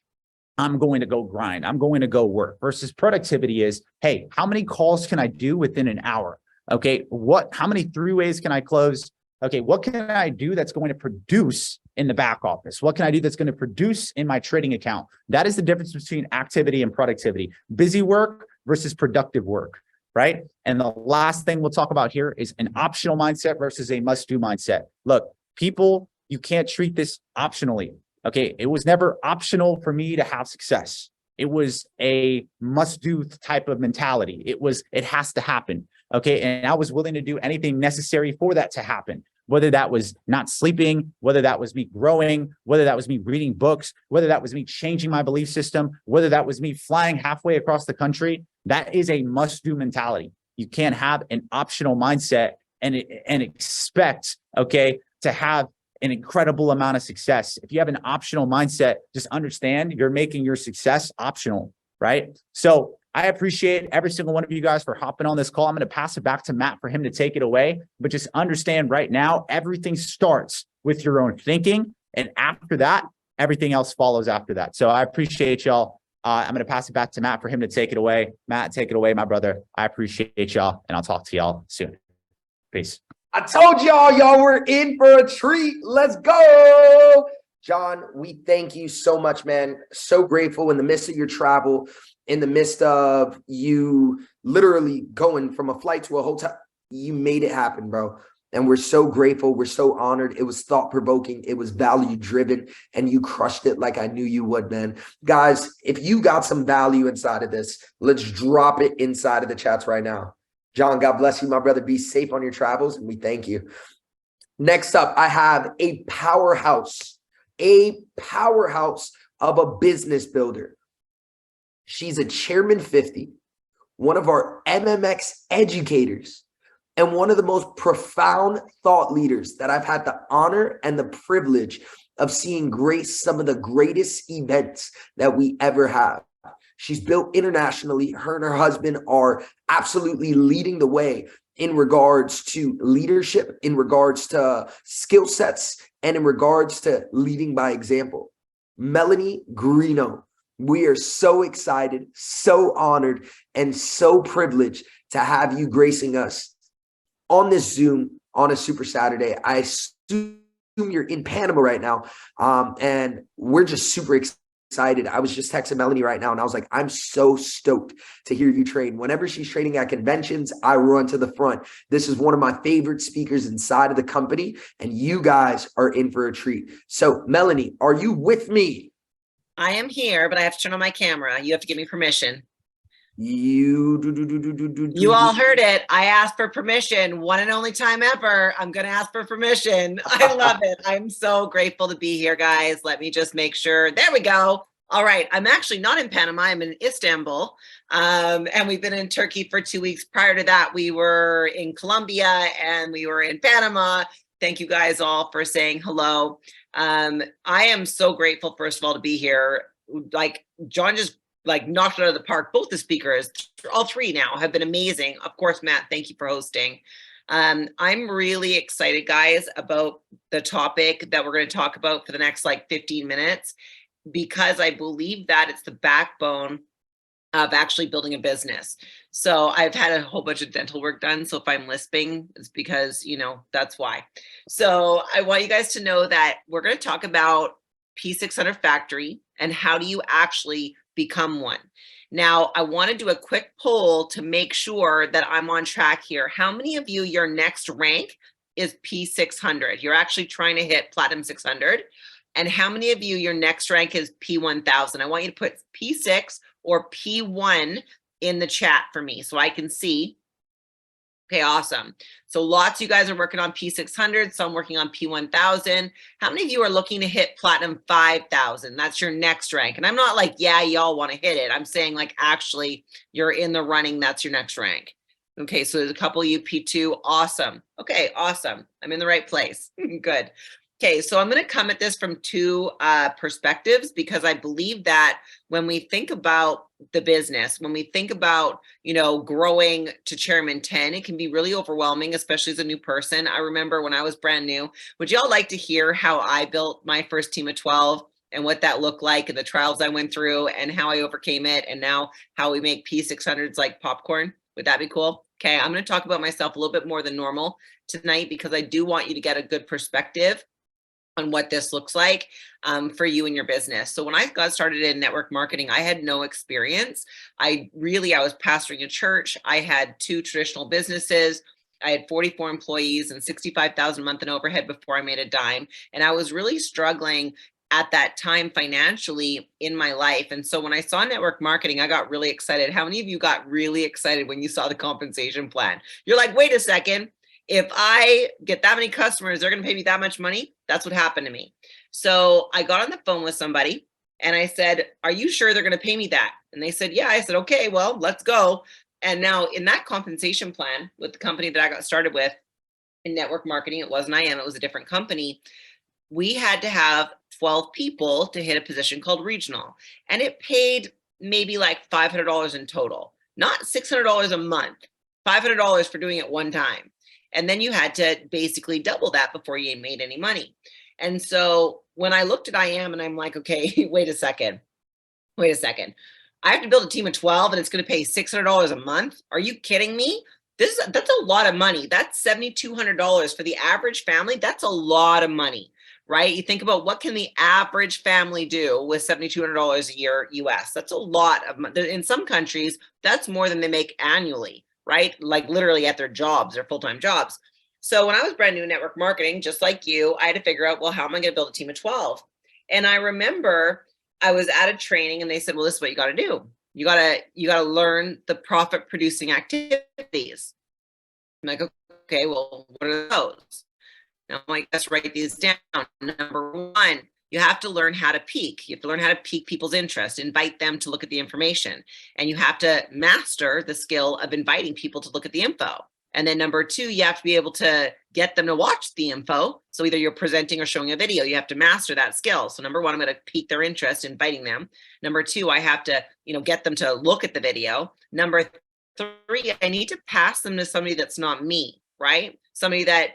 I'm going to go grind. I'm going to go work. Versus productivity is, hey, how many calls can I do within an hour? Okay, how many three-ways can I close? Okay, what can I do that's going to produce in the back office? What can I do that's going to produce in my trading account? That is the difference between activity and productivity. Busy work versus productive work, right? And the last thing we'll talk about here is an optional mindset versus a must-do mindset. Look, people, you can't treat this optionally. Okay, it was never optional for me to have success. It was a must-do type of mentality. It has to happen. Okay, and I was willing to do anything necessary for that to happen. Whether that was not sleeping, whether that was me growing, whether that was me reading books, whether that was me changing my belief system, whether that was me flying halfway across the country, that is a must-do mentality. You can't have an optional mindset and expect, okay, to have an incredible amount of success. If you have an optional mindset, just understand you're making your success optional, right? So I appreciate every single one of you guys for hopping on this call. I'm going to pass it back to Matt for him to take it away. But just understand right now, everything starts with your own thinking. And after that, everything else follows after that. So I appreciate y'all. I'm going to pass it back to Matt for him to take it away. Matt, take it away, my brother. I appreciate y'all, and I'll talk to y'all soon. Peace. I told y'all were in for a treat. Let's go. John, we thank you so much, man. So grateful in the midst of your travel, in the midst of you literally going from a flight to a hotel. You made it happen, bro. And we're so grateful. We're so honored. It was thought-provoking. It was value-driven. And you crushed it like I knew you would, man. Guys, if you got some value inside of this, let's drop it inside of the chats right now. John, God bless you, my brother. Be safe on your travels, and we thank you. Next up, I have a powerhouse of a business builder. She's a Chairman 50, one of our MMX educators, and one of the most profound thought leaders that I've had the honor and the privilege of seeing grace some of the greatest events that we ever have. She's built internationally. Her and her husband are absolutely leading the way in regards to leadership, in regards to skill sets, and in regards to leading by example. Melanie Greeno, we are so excited, so honored, and so privileged to have you gracing us on this Zoom on a Super Saturday. I assume you're in Panama right now, and we're just super excited. I was just texting Melanie right now, and I was like, I'm so stoked to hear you train. Whenever she's training at conventions, I run to the front. This is one of my favorite speakers inside of the company, and you guys are in for a treat. So, Melanie, are you with me? I am here, but I have to turn on my camera. You have to give me permission. You all heard it. I asked for permission. One and only time ever. I'm going to ask for permission. I love it. I'm so grateful to be here, guys. Let me just make sure. There we go. All right. I'm actually not in Panama. I'm in Istanbul. And we've been in Turkey for 2 weeks. Prior to that, we were in Colombia and we were in Panama. Thank you guys all for saying hello. I am so grateful, first of all, to be here. Like John just knocked it out of the park. Both the speakers, all three now, have been amazing. Of course, Matt, thank you for hosting. I'm really excited, guys, about the topic that we're going to talk about for the next 15 minutes, because I believe that it's the backbone of actually building a business. So I've had a whole bunch of dental work done. So if I'm lisping, it's because, that's why. So I want you guys to know that we're going to talk about P600 Factory and how do you actually become one. Now, I want to do a quick poll to make sure that I'm on track here. How many of you, your next rank is P600? You're actually trying to hit Platinum 600. And how many of you, your next rank is P1000? I want you to put P6 or P1 in the chat for me so I can see. Okay, awesome. So lots of you guys are working on P600, some working on P1000. How many of you are looking to hit Platinum 5000? That's your next rank. And I'm not like, yeah, y'all want to hit it. I'm saying actually you're in the running. That's your next rank. Okay, so there's a couple of you P2. Awesome. Okay, awesome. I'm in the right place. Good. Okay, so I'm going to come at this from two perspectives, because I believe that when we think about the business, when we think about, growing to Chairman 10, it can be really overwhelming, especially as a new person. I remember when I was brand new. Would y'all like to hear how I built my first team of 12 and what that looked like and the trials I went through and how I overcame it, and now how we make P600s like popcorn? Would that be cool? Okay, I'm going to talk about myself a little bit more than normal tonight, because I do want you to get a good perspective on what this looks like for you and your business. So when I got started in network marketing, I had no experience. I was pastoring a church. I had 2 traditional businesses. I had 44 employees and 65,000 a month in overhead before I made a dime. And I was really struggling at that time financially in my life. And so when I saw network marketing, I got really excited. How many of you got really excited when you saw the compensation plan? You're like, wait a second. If I get that many customers, they're going to pay me that much money. That's what happened to me. So I got on the phone with somebody and I said, are you sure they're going to pay me that? And they said, yeah. I said, okay, well, let's go. And now in that compensation plan with the company that I got started with in network marketing, it wasn't IM, it was a different company. We had to have 12 people to hit a position called regional. And it paid maybe $500 in total, not $600 a month, $500 for doing it one time. And then you had to basically double that before you made any money. And so when I looked at IM and I'm like, okay, wait a second. I have to build a team of 12 and it's going to pay $600 a month. Are you kidding me? That's a lot of money. That's $7,200 for the average family. That's a lot of money, right? You think about what can the average family do with $7,200 a year US. That's a lot of money. In some countries, that's more than they make annually, right? Like literally at their jobs, their full-time jobs. So when I was brand new in network marketing, just like you, I had to figure out, well, how am I going to build a team of 12? And I remember I was at a training and they said, well, this is what you got to do. You got to learn the profit producing activities. I'm like, okay, well, what are those? Now I guess write these down. Number 1, you have to learn how to pique. You have to learn how to pique people's interest, invite them to look at the information. And you have to master the skill of inviting people to look at the info. And then number two, you have to be able to get them to watch the info. So either you're presenting or showing a video, you have to master that skill. So number one, I'm going to pique their interest, inviting them. Number two, I have to, get them to look at the video. Number three, I need to pass them to somebody that's not me, right? Somebody that,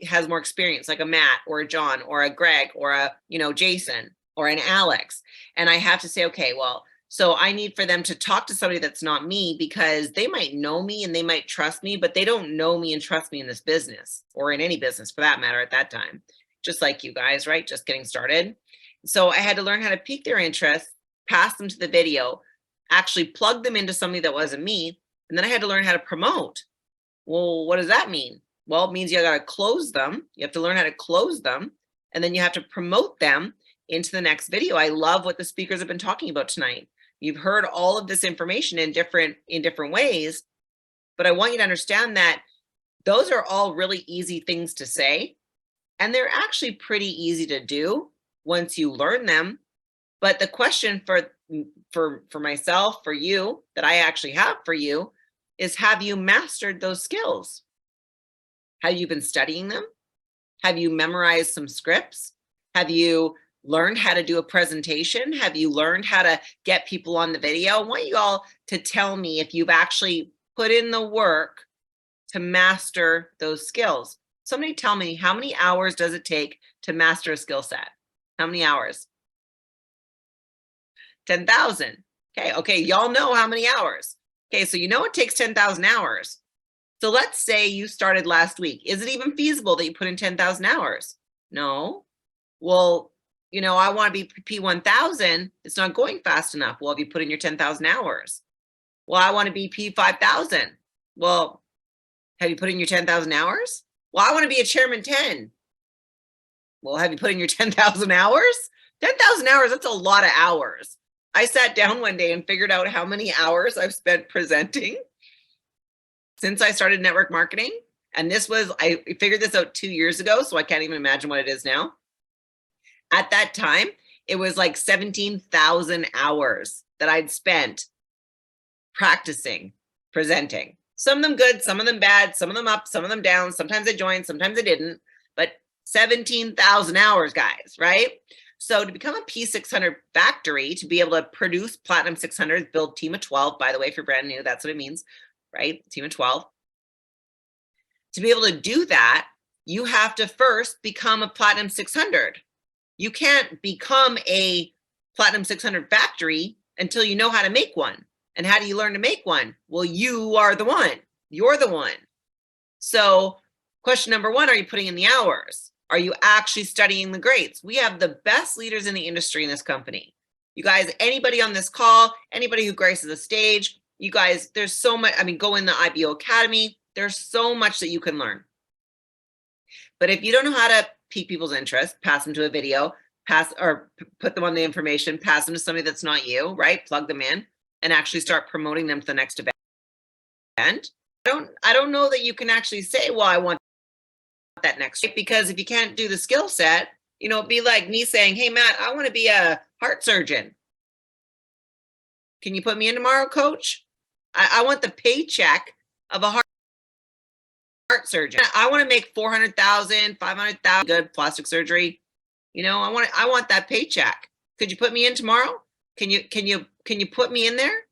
has more experience, like a Matt or a John or a Greg or a, Jason or an Alex. And I have to say, okay, well, so I need for them to talk to somebody that's not me, because they might know me and they might trust me, but they don't know me and trust me in this business, or in any business for that matter at that time, just like you guys, right? Just getting started. So I had to learn how to pique their interest, pass them to the video, actually plug them into somebody that wasn't me. And then I had to learn how to promote. Well, what does that mean? Well, it means you got to close them. You have to learn how to close them. And then you have to promote them into the next video. I love what the speakers have been talking about tonight. You've heard all of this information in different ways, but I want you to understand that those are all really easy things to say, and they're actually pretty easy to do once you learn them. But the question for myself, for you, that I actually have for you is, have you mastered those skills? Have you been studying them? Have you memorized some scripts? Have you learned how to do a presentation? Have you learned how to get people on the video? I want you all to tell me if you've actually put in the work to master those skills. Somebody tell me, how many hours does it take to master a skill set? How many hours? 10,000. Okay, y'all know how many hours. Okay, so it takes 10,000 hours. So let's say you started last week. Is it even feasible that you put in 10,000 hours? No. Well, I want to be P1000. It's not going fast enough. Well, have you put in your 10,000 hours? Well, I want to be P5000. Well, have you put in your 10,000 hours? Well, I want to be a chairman 10. Well, have you put in your 10,000 hours? 10,000 hours, that's a lot of hours. I sat down one day and figured out how many hours I've spent presenting since I started network marketing. And I figured this out 2 years ago, so I can't even imagine what it is now. At that time, it was like 17,000 hours that I'd spent practicing presenting. Some of them good, some of them bad, some of them up, some of them down. Sometimes I joined, sometimes I didn't, but 17,000 hours, guys, right? So to become a P600 factory, to be able to produce Platinum 600, build team of 12, by the way, if you're brand new, that's what it means, right? Team of 12. To be able to do that, you have to first become a Platinum 600. You can't become a Platinum 600 factory until you know how to make one. And how do you learn to make one? Well, you are the one. You're the one. So question number one, are you putting in the hours? Are you actually studying the greats? We have the best leaders in the industry in this company. You guys, anybody on this call, anybody who graces the stage, you guys, there's so much. Go in the IBO Academy. There's so much that you can learn. But if you don't know how to pique people's interest, pass them to a video, put them on the information, pass them to somebody that's not you, right? Plug them in and actually start promoting them to the next event. I don't know that you can actually say, well, I want that next, because if you can't do the skill set, it'd be like me saying, hey, Matt, I want to be a heart surgeon. Can you put me in tomorrow, coach? I want the paycheck of a heart surgeon. I want to make 400,000, 500,000, good plastic surgery. I want that paycheck. Could you put me in tomorrow? Can you put me in there?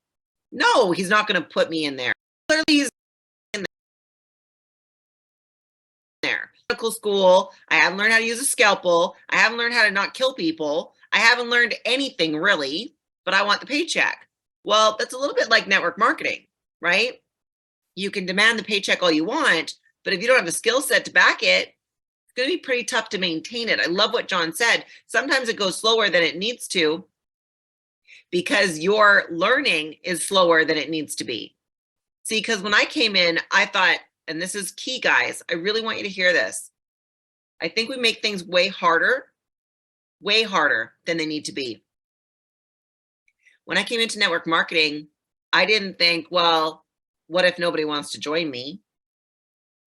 No, he's not going to put me in there. Clearly he's in there. Medical school. I haven't learned how to use a scalpel. I haven't learned how to not kill people. I haven't learned anything really, but I want the paycheck. Well, that's a little bit like network marketing, right? You can demand the paycheck all you want, but if you don't have the skill set to back it, it's going to be pretty tough to maintain it. I love what John said. Sometimes it goes slower than it needs to because your learning is slower than it needs to be. See, because when I came in, I thought, and this is key, guys, I really want you to hear this. I think we make things way harder than they need to be. When I came into network marketing, I didn't think, well, what if nobody wants to join me?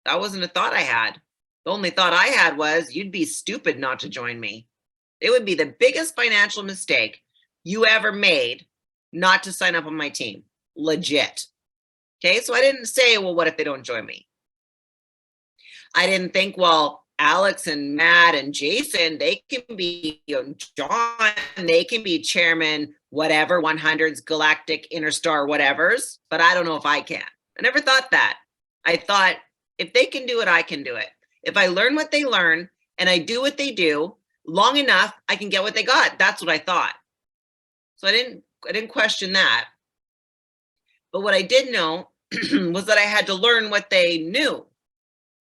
That wasn't a thought I had. The only thought I had was, you'd be stupid not to join me. It would be the biggest financial mistake you ever made not to sign up on my team. Legit. Okay, so I didn't say, well, what if they don't join me? I didn't think, well, Alex and Matt and Jason, they can be, John, they can be chairman, whatever, 100s, galactic, interstar, whatevers, but I don't know if I can. I never thought that. I thought, if they can do it, I can do it. If I learn what they learn and I do what they do long enough, I can get what they got. That's what I thought. So I didn't question that. But what I did know was that I had to learn what they knew,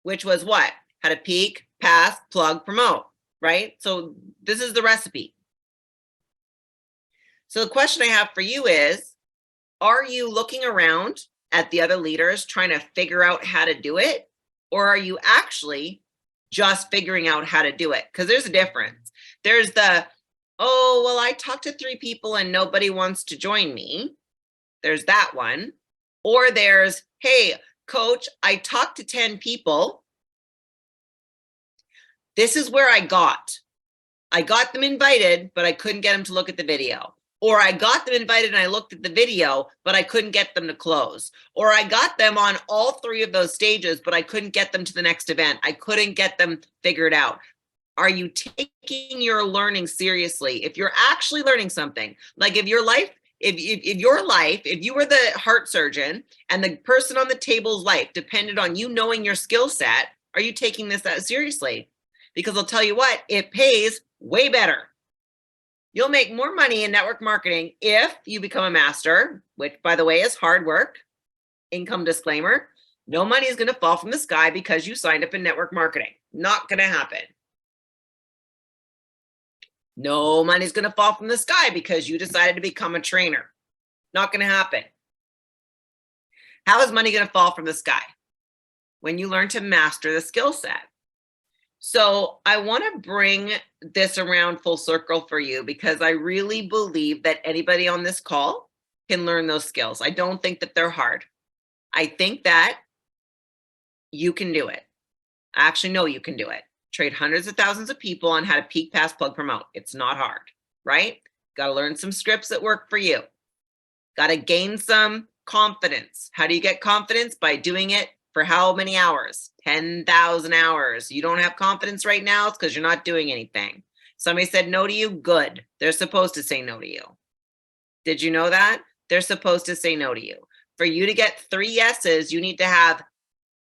which was what? How to peak, pass, plug, promote, right? So this is the recipe. So the question I have for you is, are you looking around at the other leaders trying to figure out how to do it? Or are you actually just figuring out how to do it? Because there's a difference. There's the, oh, well, I talked to 3 people and nobody wants to join me. There's that one. Or there's, hey, coach, I talked to 10 people. This is where I got them invited, but I couldn't get them to look at the video. Or I got them invited and I looked at the video, but I couldn't get them to close. Or I got them on all 3 of those stages, but I couldn't get them to the next event. I couldn't get them figured out. Are you taking your learning seriously? If you're actually learning something, like if your life, if you were the heart surgeon and the person on the table's life depended on you knowing your skill set, are you taking this that seriously? Because I'll tell you what, it pays way better. You'll make more money in network marketing if you become a master, which, by the way, is hard work. Income disclaimer. No money is going to fall from the sky because you signed up in network marketing. Not going to happen. No money is going to fall from the sky because you decided to become a trainer. Not going to happen. How is money going to fall from the sky? When you learn to master the skill set. So I want to bring this around full circle for you because I really believe that anybody on this call can learn those skills. I don't think that they're hard. I think that you can do it. I actually know you can do it. Trade hundreds of thousands of people on how to peak, pass, plug, promote. It's not hard, right? Got to learn some scripts that work for you. Got to gain some confidence. How do you get confidence? By doing it for how many hours? 10,000 hours. You don't have confidence right now, it's because you're not doing anything. Somebody said no to you, good. They're supposed to say no to you. Did you know that? They're supposed to say no to you. For you to get 3 yeses, you need to have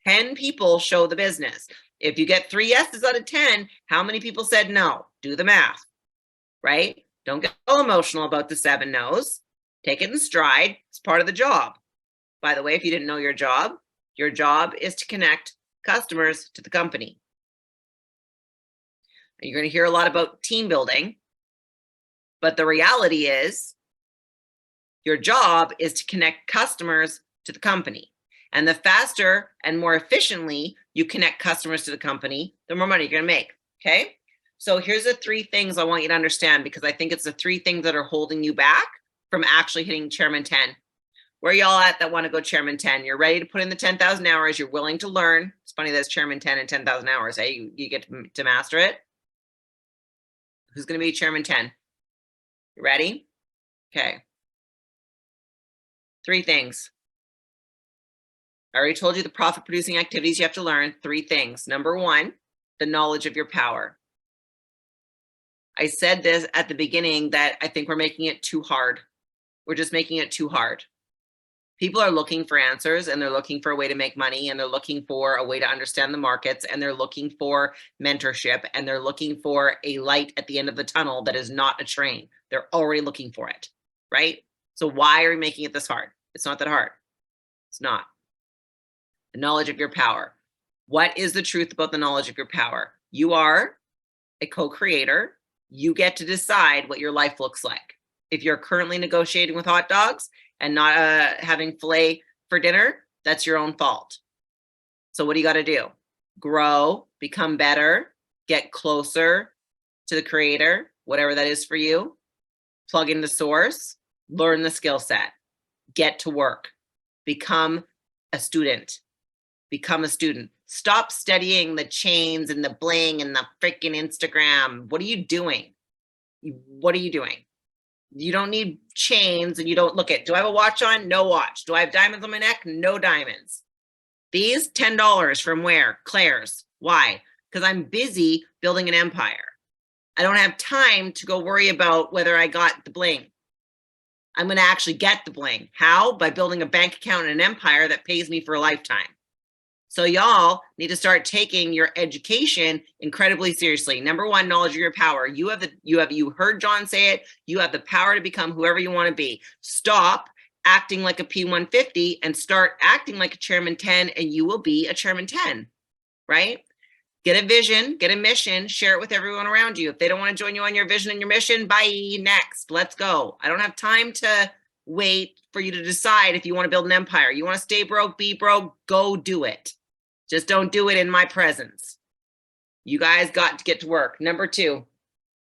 10 people show the business. If you get 3 yeses out of 10, how many people said no? Do the math, right? Don't get all emotional about the 7 no's. Take it in stride. It's part of the job. By the way, if you didn't know your job is to connect customers to the company. You're going to hear a lot about team building, but the reality is your job is to connect customers to the company. And the faster and more efficiently you connect customers to the company, the more money you're going to make. Okay. So here's the 3 things I want you to understand, because I think it's the 3 things that are holding you back from actually hitting Chairman 10. Where y'all at that want to go Chairman 10? You're ready to put in the 10,000 hours. You're willing to learn. It's funny that's Chairman 10 and 10,000 hours. Hey, you get to master it. Who's going to be Chairman 10? You ready? Okay. 3 things. I already told you the profit producing activities you have to learn. 3 things. Number 1, the knowledge of your power. I said this at the beginning that I think we're making it too hard. We're just making it too hard. People are looking for answers, and they're looking for a way to make money, and they're looking for a way to understand the markets, and they're looking for mentorship, and they're looking for a light at the end of the tunnel that is not a train. They're already looking for it, right? So why are we making it this hard? It's not that hard. It's not. The knowledge of your power. What is the truth about the knowledge of your power? You are a co-creator. You get to decide what your life looks like. If you're currently negotiating with hot dogs and not having filet for dinner, that's your own fault. So what do you got to do? Grow, become better, get closer to the creator, whatever that is for you. Plug into source, learn the skill set, get to work, become a student. Become a student. Stop studying the chains and the bling and the freaking Instagram. What are you doing? What are you doing? You don't need chains, and you don't look at, do I have a watch on? No watch. Do I have diamonds on my neck? No diamonds. These $10 from where? Claire's. Why? Because I'm busy building an empire. I don't have time to go worry about whether I got the bling. I'm going to actually get the bling. How? By building a bank account and an empire that pays me for a lifetime. So y'all need to start taking your education incredibly seriously. Number one, knowledge of your power. You heard John say it. You have the power to become whoever you want to be. Stop acting like a P150 and start acting like a Chairman 10, and you will be a Chairman 10, right? Get a vision, get a mission, share it with everyone around you. If they don't want to join you on your vision and your mission, bye, next, let's go. I don't have time to wait for you to decide if you want to build an empire. You want to stay broke, be broke, go do it. Just don't do it in my presence. You guys got to get to work. Number two,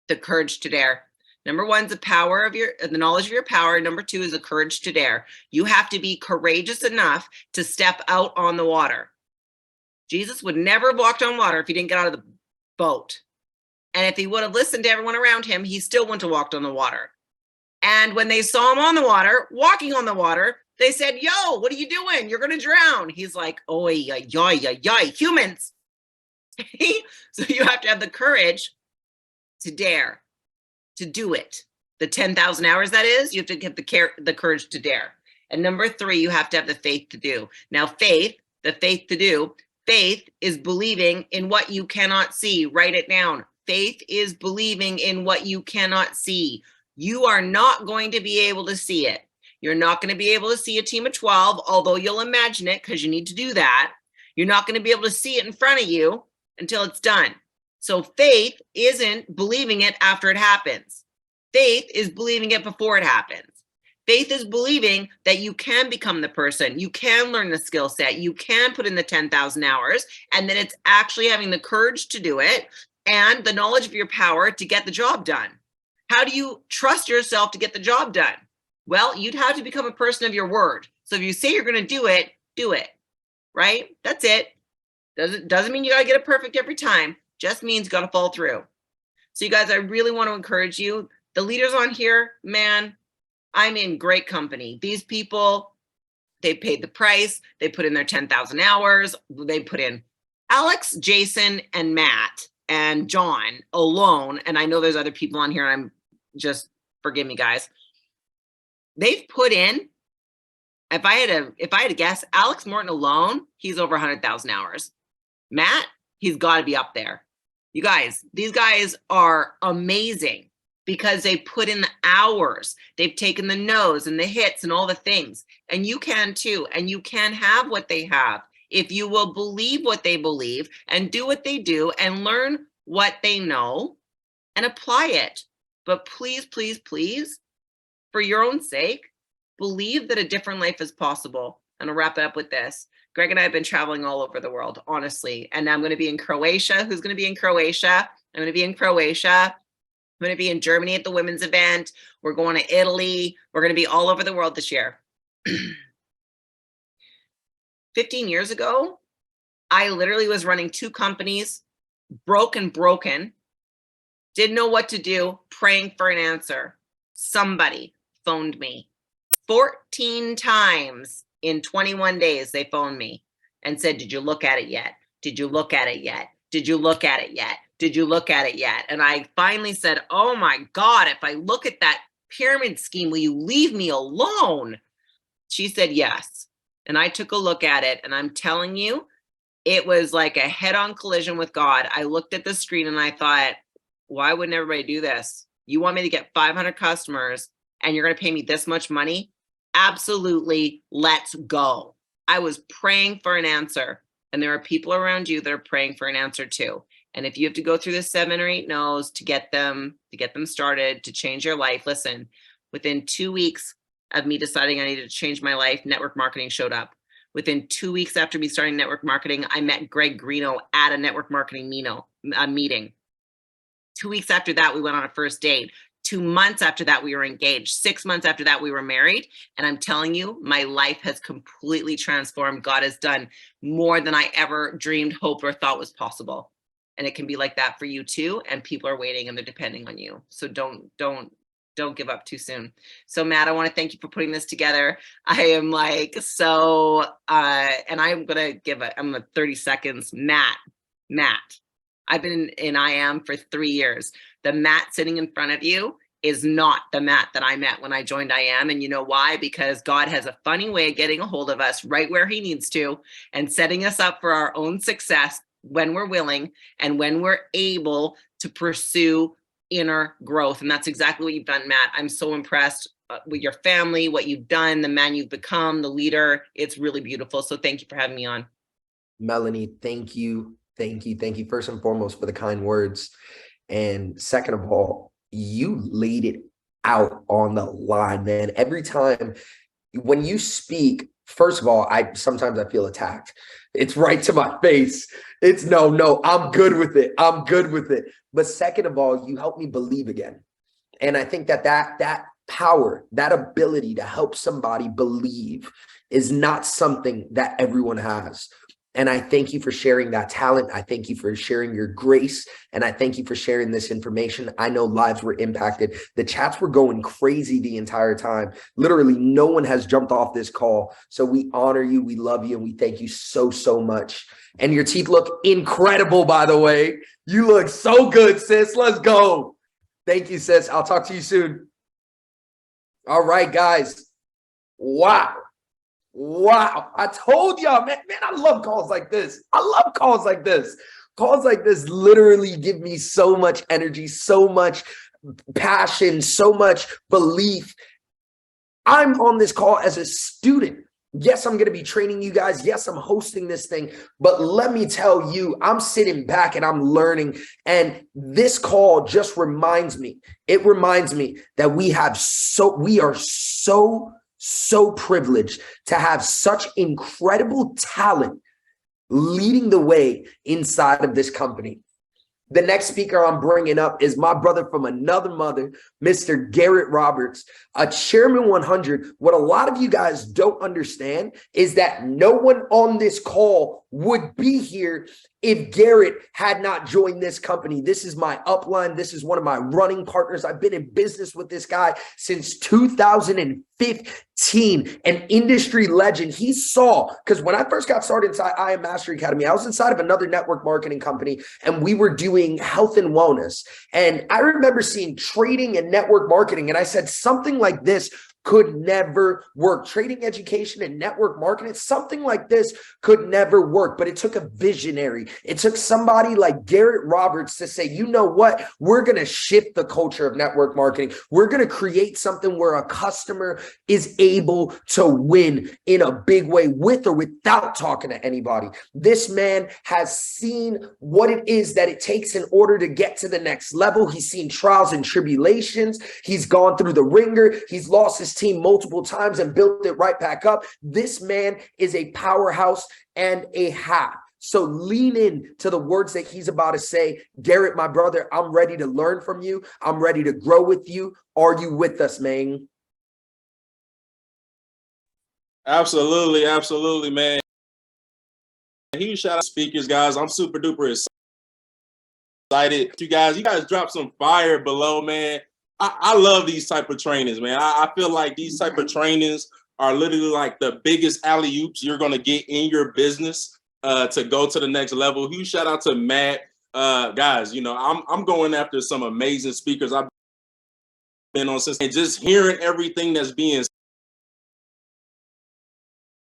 the courage to dare. Number one is the knowledge of your power. Number two is the courage to dare. You have to be courageous enough to step out on the water. Jesus would never have walked on water if he didn't get out of the boat. And if he would have listened to everyone around him, he still wouldn't have walked on the water. And when they saw him on the water, walking on the water, they said, yo, what are you doing? You're going to drown. He's like, oi, yoy, humans. So you have to have the courage to dare, to do it. The 10,000 hours that is, you have to have the courage to dare. And number three, you have to have the faith to do. Now, faith is believing in what you cannot see. Write it down. Faith is believing in what you cannot see. You are not going to be able to see it. You're not going to be able to see a team of 12, although you'll imagine it because you need to do that. You're not going to be able to see it in front of you until it's done. So faith isn't believing it after it happens. Faith is believing it before it happens. Faith is believing that you can become the person, you can learn the skill set, you can put in the 10,000 hours, and then it's actually having the courage to do it and the knowledge of your power to get the job done. How do you trust yourself to get the job done? Well, you'd have to become a person of your word. So if you say you're going to do it, right? That's it. Doesn't mean you got to get it perfect every time. Just means you got to follow through. So you guys, I really want to encourage you. The leaders on here, man, I'm in great company. These people, they paid the price. They put in their 10,000 hours. They put in Alex, Jason, and Matt and John alone. And I know there's other people on here. And forgive me, guys. They've put in, if I had to guess, Alex Morton alone, he's over 100,000 hours. Matt, he's got to be up there. You guys, these guys are amazing because they put in the hours. They've taken the no's and the hits and all the things. And you can too. And you can have what they have if you will believe what they believe and do what they do and learn what they know and apply it. But please, please, please, for your own sake, believe that a different life is possible. And I'll wrap it up with this. Greg and I have been traveling all over the world, honestly. And I'm going to be in Croatia. Who's going to be in Croatia? I'm going to be in Croatia. I'm going to be in Germany at the women's event. We're going to Italy. We're going to be all over the world this year. 15 years ago, I literally was running 2 companies, broken, didn't know what to do, praying for an answer. Somebody phoned me 14 times in 21 days. They phoned me and said, did you look at it yet? Did you look at it yet? Did you look at it yet? Did you look at it yet? And I finally said, oh my God, if I look at that pyramid scheme, will you leave me alone? She said, yes. And I took a look at it. And I'm telling you, it was like a head-on collision with God. I looked at the screen and I thought, why wouldn't everybody do this? You want me to get 500 customers and you're going to pay me this much money? Absolutely. Let's go. I was praying for an answer. And there are people around you that are praying for an answer too. And if you have to go through the 7 or 8 no's to get them started, to change your life, listen, within 2 weeks of me deciding I needed to change my life, network marketing showed up. Within 2 weeks after me starting network marketing, I met Greg Greeno at a network marketing meeting. 2 weeks after that, we went on a first date. 2 months after that, we were engaged. 6 months after that, we were married. And I'm telling you, my life has completely transformed. God has done more than I ever dreamed, hoped, or thought was possible. And it can be like that for you too. And people are waiting and they're depending on you. So don't don't give up too soon. So Matt, I want to thank you for putting this together. I am like, so, and I'm going to give I'm a 30 seconds. Matt, I've been in IM for 3 years. The Matt sitting in front of you is not the Matt that I met when I joined IM. And you know why? Because God has a funny way of getting a hold of us right where he needs to and setting us up for our own success when we're willing and when we're able to pursue inner growth. And that's exactly what you've done, Matt. I'm so impressed with your family, what you've done, the man you've become, the leader. It's really beautiful. So thank you for having me on. Melanie, thank you. Thank you. Thank you first and foremost for the kind words. And second of all, you laid it out on the line, man. Every time when you speak, first of all, sometimes I feel attacked. It's right to my face. It's no, I'm good with it. I'm good with it. But second of all, you help me believe again. And I think that power, that ability to help somebody believe is not something that everyone has. And I thank you for sharing that talent. I thank you for sharing your grace. And I thank you for sharing this information. I know lives were impacted. The chats were going crazy the entire time. Literally, no one has jumped off this call. So we honor you. We love you. And we thank you so, so much. And your teeth look incredible, by the way. You look so good, sis. Let's go. Thank you, sis. I'll talk to you soon. All right, guys. Wow. I told y'all, man, I love calls like this. I love calls like this. Calls like this literally give me so much energy, so much passion, so much belief. I'm on this call as a student. Yes, I'm going to be training you guys. Yes, I'm hosting this thing. But let me tell you, I'm sitting back and I'm learning. And this call just reminds me, that we are so privileged to have such incredible talent leading the way inside of this company. The next speaker I'm bringing up is my brother from another mother, Mr. Garrett Roberts, a Chairman 100. What a lot of you guys don't understand is that no one on this call would be here if Garrett had not joined this company. This is my upline. This is one of my running partners. I've been in business with this guy since 2015, an industry legend. He saw, because when I first got started inside IM Mastery Academy, I was inside of another network marketing company and we were doing health and wellness. And I remember seeing trading and network marketing. And I said, something like this could never work. Trading, education, and network marketing, something like this could never work. But it took a visionary. It took somebody like Garrett Roberts to say, you know what? We're going to shift the culture of network marketing. We're going to create something where a customer is able to win in a big way with or without talking to anybody. This man has seen what it is that it takes in order to get to the next level. He's seen trials and tribulations. He's gone through the ringer. He's lost his team multiple times and built it right back up. This man is a powerhouse and a half. So lean in to the words that he's about to say. Garrett, my brother, I'm ready to learn from you. I'm ready to grow with you. Are you with us, man? Absolutely, man. Huge shout out to speakers, guys. I'm super duper excited. You guys dropped some fire below, man. I love these type of trainings, man. I feel like these type of trainings are literally like the biggest alley-oops you're going to get in your business to go to the next level. Huge shout out to Matt. Guys, you know, I'm going after some amazing speakers I've been on since, and just hearing everything that's being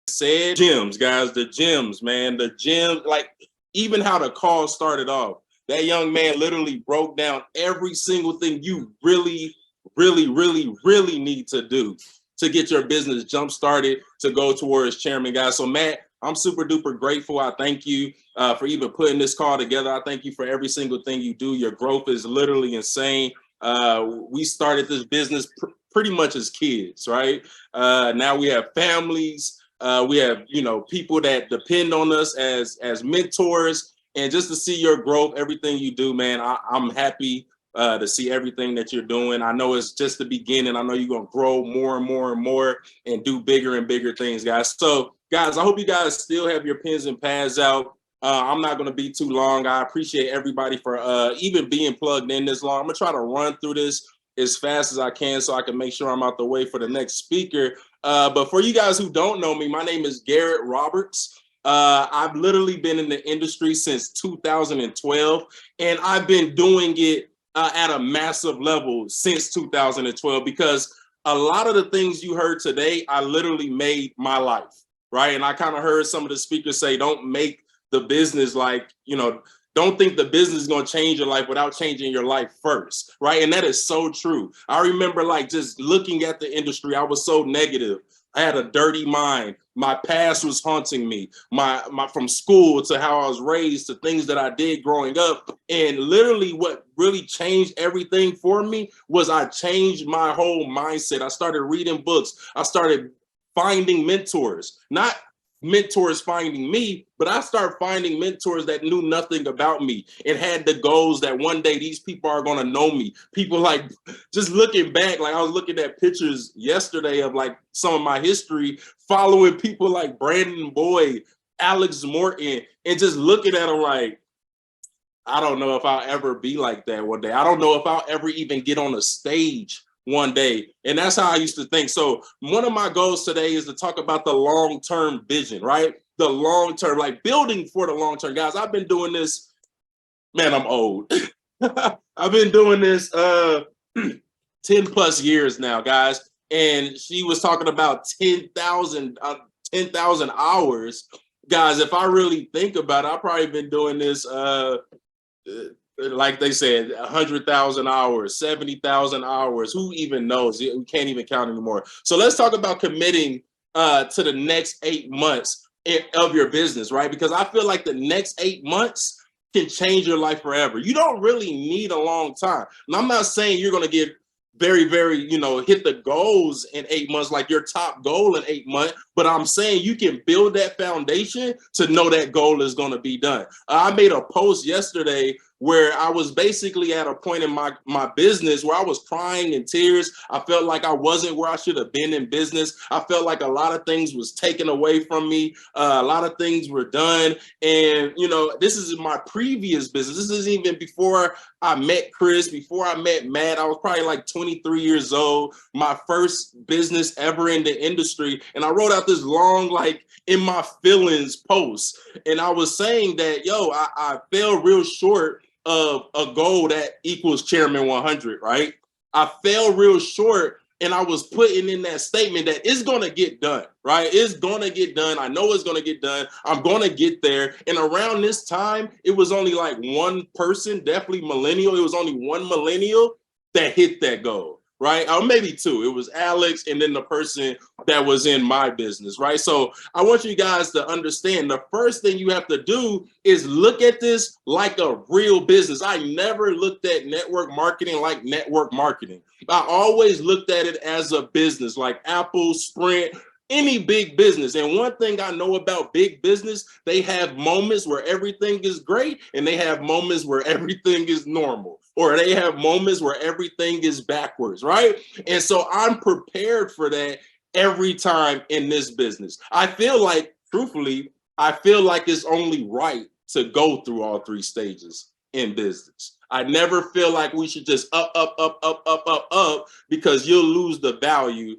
said. Gems, guys, the gems, man, the gems, like even how the call started off. That young man literally broke down every single thing you really need to do to get your business jump started to go towards chairman, guys. So Matt, I'm super duper grateful. I thank you for even putting this call together. I thank you for every single thing you do. Your growth is literally insane. We started this business pretty much as kids, right? Now we have families. We have, you know, people that depend on us as mentors. And just to see your growth, everything you do, man, I'm happy to see everything that you're doing. I know it's just the beginning. I know you're going to grow more and more and more and do bigger and bigger things, guys. So, guys, I hope you guys still have your pens and pads out. I'm not going to be too long. I appreciate everybody for even being plugged in this long. I'm going to try to run through this as fast as I can so I can make sure I'm out the way for the next speaker. But for you guys who don't know me, my name is Garrett Roberts. I've literally been in the industry since 2012, and I've been doing it at a massive level since 2012, because a lot of the things you heard today, I literally made my life, right? And I kind of heard some of the speakers say, don't make the business like, don't think the business is going to change your life without changing your life first, right? And that is so true. I remember like just looking at the industry, I was so negative. I had a dirty mind. My past was haunting me. My from school to how I was raised to things that I did growing up. And literally what really changed everything for me was I changed my whole mindset. I started reading books. I started finding mentors, not mentors finding me, but I started finding mentors that knew nothing about me and had the goals that one day these people are going to know me. People like, just looking back, like I was looking at pictures yesterday of like some of my history, following people like Brandon Boyd, Alex Morton, and just looking at them like, I don't know if I'll ever be like that one day. I don't know if I'll ever even get on a stage one day. And that's how I used to think. So one of my goals today is to talk about the long-term vision, right? The long-term, like building for the long-term. Guys, I've been doing this, man, I'm old. I've been doing this 10 plus years now, guys. And she was talking about 10,000 hours. Guys, if I really think about it, I've probably been doing this like they said, 100,000 hours, 70,000 hours. Who even knows? We can't even count anymore. So let's talk about committing to the next 8 months of your business, right? Because I feel like the next 8 months can change your life forever. You don't really need a long time. And I'm not saying you're going to get very, very, hit the goals in 8 months, like your top goal in 8 months. But I'm saying you can build that foundation to know that goal is going to be done. I made a post yesterday where I was basically at a point in my business where I was crying in tears. I felt like I wasn't where I should have been in business. I felt like a lot of things was taken away from me. A lot of things were done. And, this is my previous business. This is even before I met Chris, before I met Matt. I was probably like 23 years old, my first business ever in the industry. And I wrote out this long, like in my feelings post. And I was saying that, I fell real short of a goal that equals Chairman 100, right? I fell real short, and I was putting in that statement that it's going to get done, right? It's going to get done. I know it's going to get done. I'm going to get there. And around this time, it was only like one person, definitely millennial. It was only one millennial that hit that goal, right? Or maybe two. It was Alex and then the person that was in my business, right? So I want you guys to understand the first thing you have to do is look at this like a real business. I never looked at network marketing like network marketing. I always looked at it as a business, like Apple, Sprint, any big business. And one thing I know about big business, they have moments where everything is great and they have moments where everything is normal, or they have moments where everything is backwards, right? And so I'm prepared for that every time in this business. I feel like, truthfully, it's only right to go through all three stages in business. I never feel like we should just up, because you'll lose the value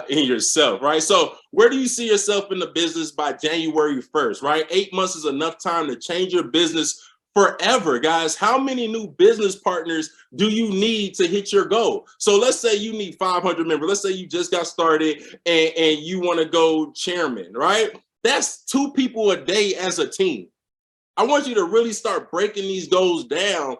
in yourself, right? So where do you see yourself in the business by January 1st, right? 8 months is enough time to change your business forever, guys. How many new business partners do you need to hit your goal? So let's say you need 500 members. Let's say you just got started and you want to go chairman, right? That's 2 people a day as a team. I want you to really start breaking these goals down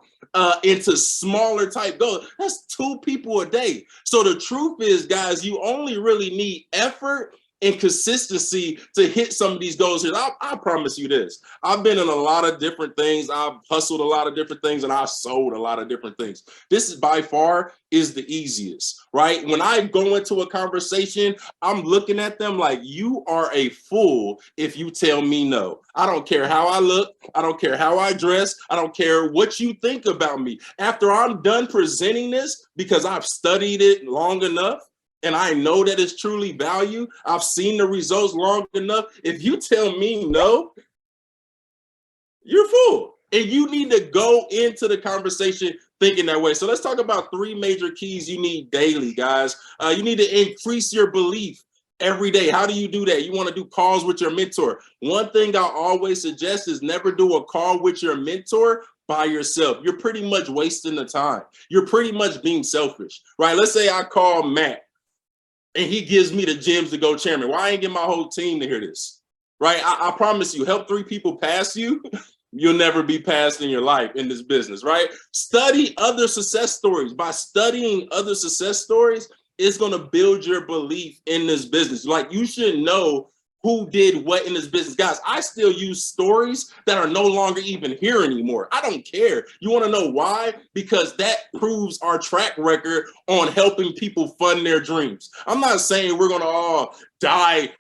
into smaller type goals. That's 2 people a day. So the truth is, guys, you only really need effort and consistency to hit some of these goals here. I promise you this. I've been in a lot of different things. I've hustled a lot of different things, and I've sold a lot of different things. This is by far is the easiest, right? When I go into a conversation, I'm looking at them like, you are a fool if you tell me no. I don't care how I look. I don't care how I dress. I don't care what you think about me. After I'm done presenting this, because I've studied it long enough, and I know that it's truly value, I've seen the results long enough. If you tell me no, you're a fool. And you need to go into the conversation thinking that way. So let's talk about 3 major keys you need daily, guys. You need to increase your belief every day. How do you do that? You want to do calls with your mentor. One thing I always suggest is never do a call with your mentor by yourself. You're pretty much wasting the time. You're pretty much being selfish, right? Let's say I call Matt and he gives me the gems to go chairman. Why I ain't get my whole team to hear this, right? I promise you, help 3 people pass you. You'll never be passed in your life in this business, right? Study other success stories. By studying other success stories, it's going to build your belief in this business. Like, you should know who did what in this business. Guys, I still use stories that are no longer even here anymore. I don't care. You want to know why? Because that proves our track record on helping people fund their dreams. I'm not saying we're going to all die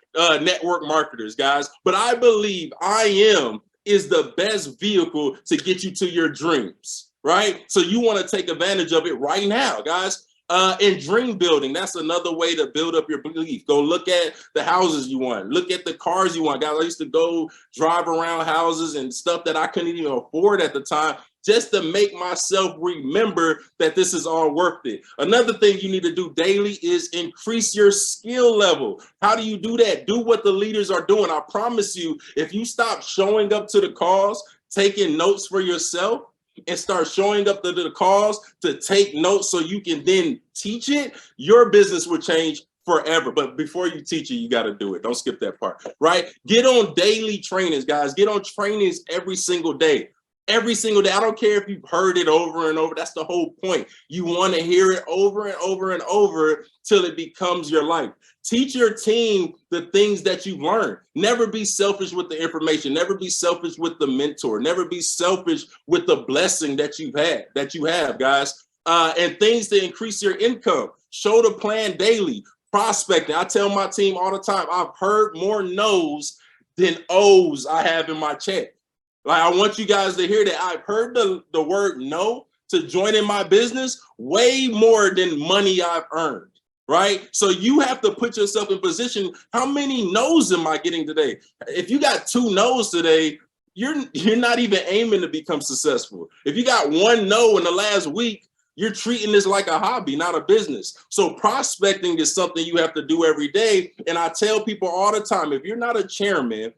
network marketers, guys, but I believe IM is the best vehicle to get you to your dreams, right? So you want to take advantage of it right now, guys. And dream building, that's another way to build up your belief. Go look at the houses you want. Look at the cars you want. Guys, I used to go drive around houses and stuff that I couldn't even afford at the time, just to make myself remember that this is all worth it. Another thing you need to do daily is increase your skill level. How do you do that? Do what the leaders are doing. I promise you, if you stop showing up to the calls, taking notes for yourself, and start showing up to the calls to take notes so you can then teach it, your business will change forever. But before you teach it, you got to do it. Don't skip that part, right? Get on daily trainings, guys. Get on trainings every single day. Every single day. I don't care if you've heard it over and over. That's the whole point. You want to hear it over and over and over till it becomes your life. Teach your team the things that you've learned. Never be selfish with the information. Never be selfish with the mentor. Never be selfish with the blessing that you have, guys. And things to increase your income. Show the plan daily. Prospecting. I tell my team all the time, I've heard more no's than O's I have in my check. Like, I want you guys to hear that. I've heard the word no to join in my business way more than money I've earned, right? So you have to put yourself in position. How many no's am I getting today? If you got 2 no's today, you're not even aiming to become successful. If you got 1 no in the last week, you're treating this like a hobby, not a business. So prospecting is something you have to do every day. And I tell people all the time, if you're not a chairman,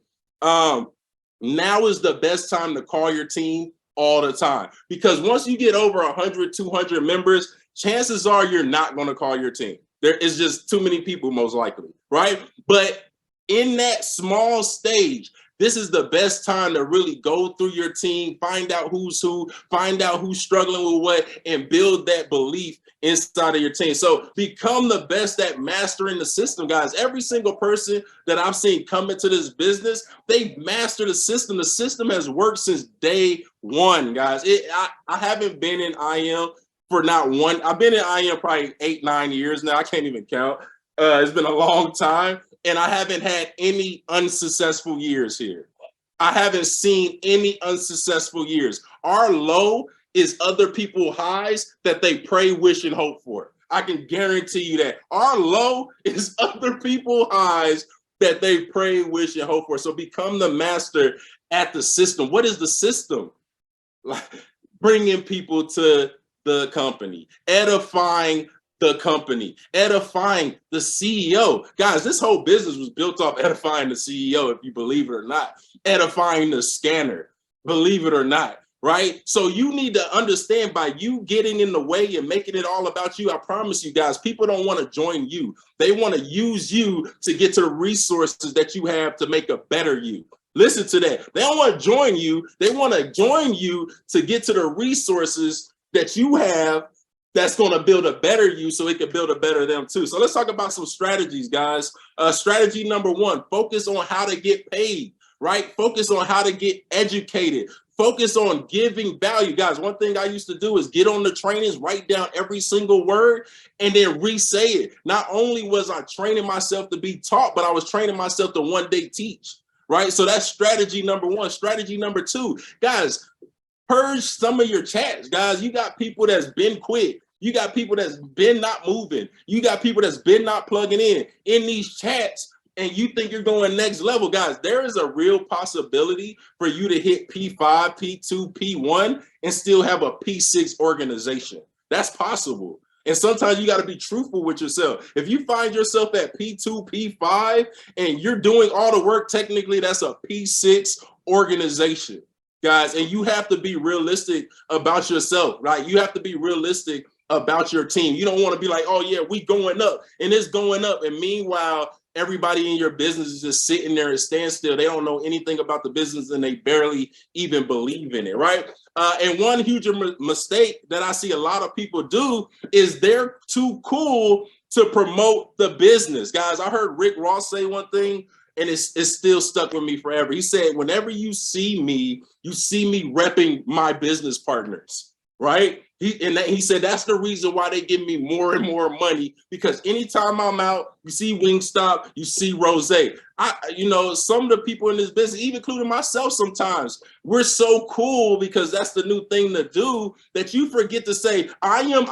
now is the best time to call your team all the time. Because once you get over 100, 200 members, chances are you're not going to call your team. There is just too many people, most likely, right? But in that small stage, this is the best time to really go through your team, find out who's who, find out who's struggling with what, and build that belief inside of your team. So become the best at mastering the system, guys. Every single person that I've seen come into this business, they've mastered the system. The system has worked since day one, guys. I haven't been in IM for not one. I've been in IM probably 8-9 years now. I can't even count. It's been a long time. And I haven't had any unsuccessful years here. I haven't seen any unsuccessful years. Our low is other people's highs that they pray, wish, and hope for. I can guarantee you that. Our low is other people's highs that they pray, wish, and hope for. So become the master at the system. What is the system? Bringing people to the company, edifying the company, edifying the CEO. Guys, this whole business was built off edifying the CEO, if you believe it or not, edifying the scanner, believe it or not, right? So you need to understand, by you getting in the way and making it all about you, I promise you guys, people don't want to join you. They want to use you to get to the resources that you have to make a better you. Listen to that. They don't want to join you. They want to join you to get to the resources that you have that's going to build a better you so it can build a better them too. So let's talk about some strategies, guys. Strategy number 1, focus on how to get paid, right? Focus on how to get educated. Focus on giving value. Guys, one thing I used to do is get on the trainings, write down every single word, and then re-say it. Not only was I training myself to be taught, but I was training myself to one day teach, right? So that's strategy number 1. Strategy number 2, guys, purge some of your chats, guys. You got people that's been quit. You got people that's been not moving. You got people that's been not plugging in these chats. and you think you're going next level, guys, there is a real possibility for you to hit P5, P2, P1 and still have a P6 organization. That's possible. And sometimes you got to be truthful with yourself. If you find yourself at P2, P5, and you're doing all the work, technically that's a P6 organization, guys. And you have to be realistic about yourself, right? You have to be realistic about your team. You don't want to be like, oh yeah, we going up and it's going up. And meanwhile, everybody in your business is just sitting there at standstill. They don't know anything about the business and they barely even believe in it, right? And one huge mistake that I see a lot of people do is they're too cool to promote the business. Guys, I heard Rick Ross say one thing, and it's still stuck with me forever. He said, whenever you see me repping my business partners, right? He said that's the reason why they give me more and more money, because anytime I'm out, you see Wingstop, you see Rose. Some of the people in this business, even including myself sometimes, we're so cool because that's the new thing to do that you forget to say, I am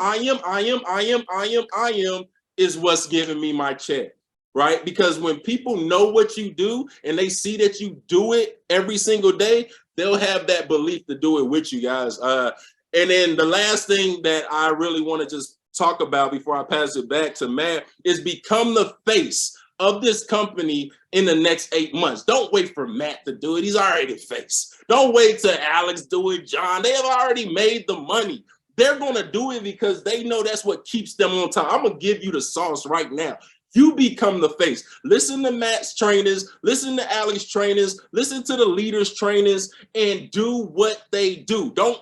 is what's giving me my check, right? Because when people know what you do and they see that you do it every single day, they'll have that belief to do it with you guys. And then the last thing that I really want to just talk about before I pass it back to Matt is become the face of this company in the next 8 months. Don't wait for Matt to do it. He's already the face. Don't wait till Alex do it, John. They have already made the money. They're going to do it because they know that's what keeps them on top. I'm going to give you the sauce right now. You become the face. Listen to Matt's trainers, listen to Alex trainers, listen to the leaders trainers, and do what they do. Don't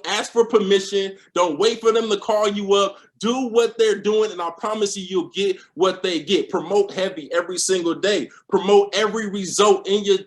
ask for permission. Don't wait for them to call you up. Do what they're doing, and I promise you, you'll get what they get. Promote heavy every single day. Promote every result in your,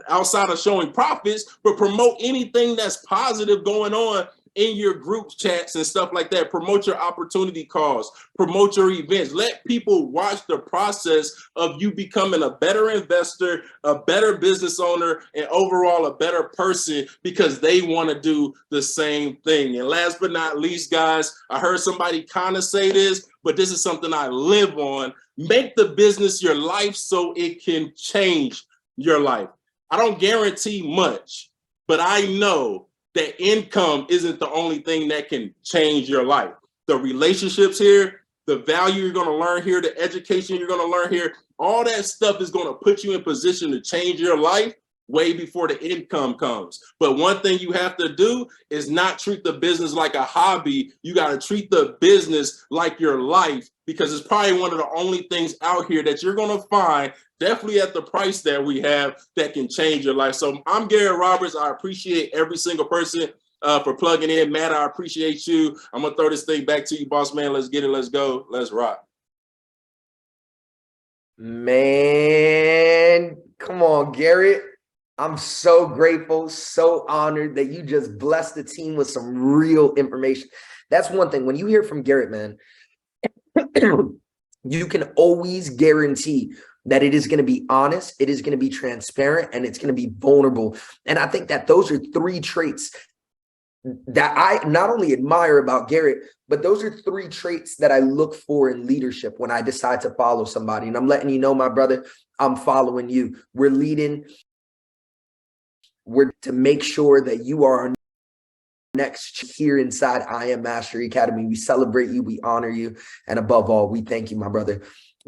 outside of showing profits, but promote anything that's positive going on in your group chats and stuff like that. Promote your opportunity calls, promote your events. Let people watch the process of you becoming a better investor, a better business owner, and overall a better person because they want to do the same thing. And last but not least, guys, I heard somebody kind of say this, but this is something I live on. Make the business your life so it can change your life. I don't guarantee much, but I know that income isn't the only thing that can change your life. The relationships here, the value you're going to learn here, the education you're going to learn here, all that stuff is going to put you in position to change your life way before the income comes. But one thing you have to do is not treat the business like a hobby. You got to treat the business like your life, because it's probably one of the only things out here that you're going to find, definitely at the price that we have, that can change your life. So I'm Garrett Roberts. I appreciate every single person for plugging in. Matt, I appreciate you. I'm going to throw this thing back to you, boss man. Let's get it. Let's go. Let's rock. Man, come on, Garrett. I'm so grateful, so honored that you just blessed the team with some real information. That's one thing. When you hear from Garrett, man, you can always guarantee that it is going to be honest, it is going to be transparent, and it's going to be vulnerable. And I think that those are three traits that I not only admire about Garrett, but those are three traits that I look for in leadership when I decide to follow somebody. And I'm letting you know, my brother, I'm following you. We're leading. We're to make sure that you are our next here inside I Am Mastery Academy. We celebrate you, we honor you, and above all, we thank you, my brother.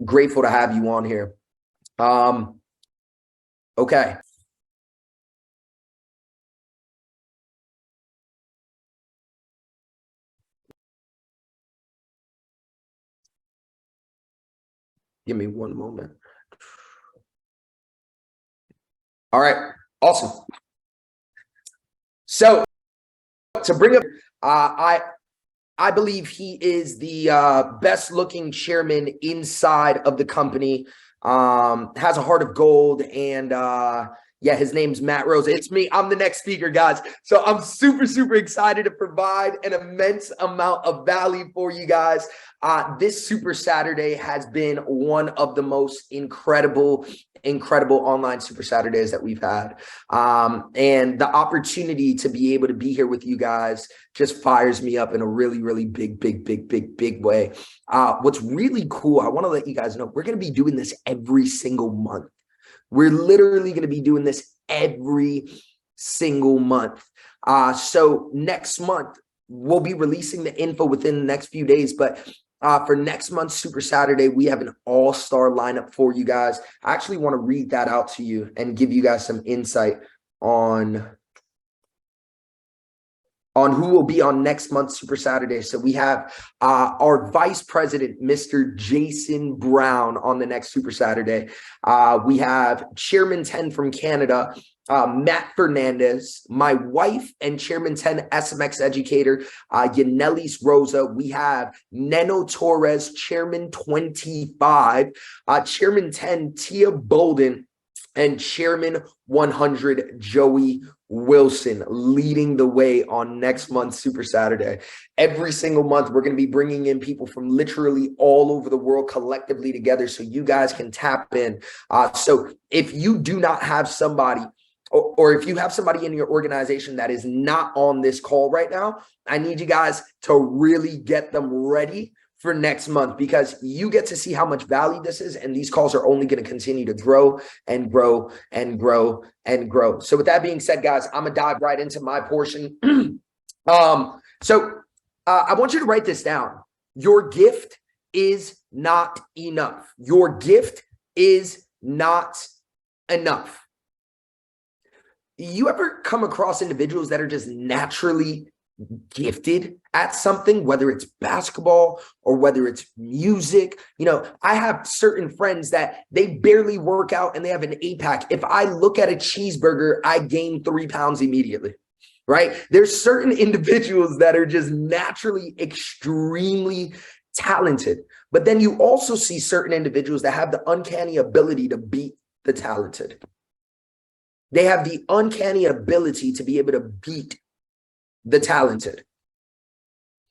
Grateful to have you on here. Okay. Give me one moment. All right, awesome. So to bring up, I believe he is the best looking chairman inside of the company, has a heart of gold, and Yeah, his name's Matt Rosa. It's me. I'm the next speaker, guys. So I'm super, super excited to provide an immense amount of value for you guys. This Super Saturday has been one of the most incredible online Super Saturdays that we've had. And the opportunity to be able to be here with you guys just fires me up in a really, really big way. What's really cool, I want to let you guys know, we're going to be doing this every single month. We're literally going to be doing this every single month. So next month, we'll be releasing the info within the next few days. But for next month's Super Saturday, we have an all-star lineup for you guys. I actually want to read that out to you and give you guys some insight on who will be on next month's Super Saturday. So we have our Vice President, Mr. Jason Brown, on the next Super Saturday. We have Chairman 10 from Canada, Matt Fernandez, my wife and Chairman 10 SMX educator, Yanelis Rosa. We have Neno Torres, Chairman 25, Chairman 10, Tia Bolden, and Chairman 100, Joey Wilson, leading the way on next month's Super Saturday. Every single month, we're going to be bringing in people from literally all over the world collectively together so you guys can tap in. So if you do not have somebody, or if you have somebody in your organization that is not on this call right now, I need you guys to really get them ready for next month, because you get to see how much value this is, and these calls are only going to continue to grow and grow and grow and grow. So with that being said, guys, I'm gonna dive right into my portion. So I want you to write this down. Your gift is not enough. Your gift is not enough. You ever come across individuals that are just naturally gifted at something, whether it's basketball or whether it's music? You know, I have certain friends that they barely work out and they have an 8-pack. If I look at a cheeseburger, I gain 3 pounds immediately, right? There's certain individuals that are just naturally extremely talented, but then you also see certain individuals that have the uncanny ability to beat the talented. They have the uncanny ability to be able to beat the talented.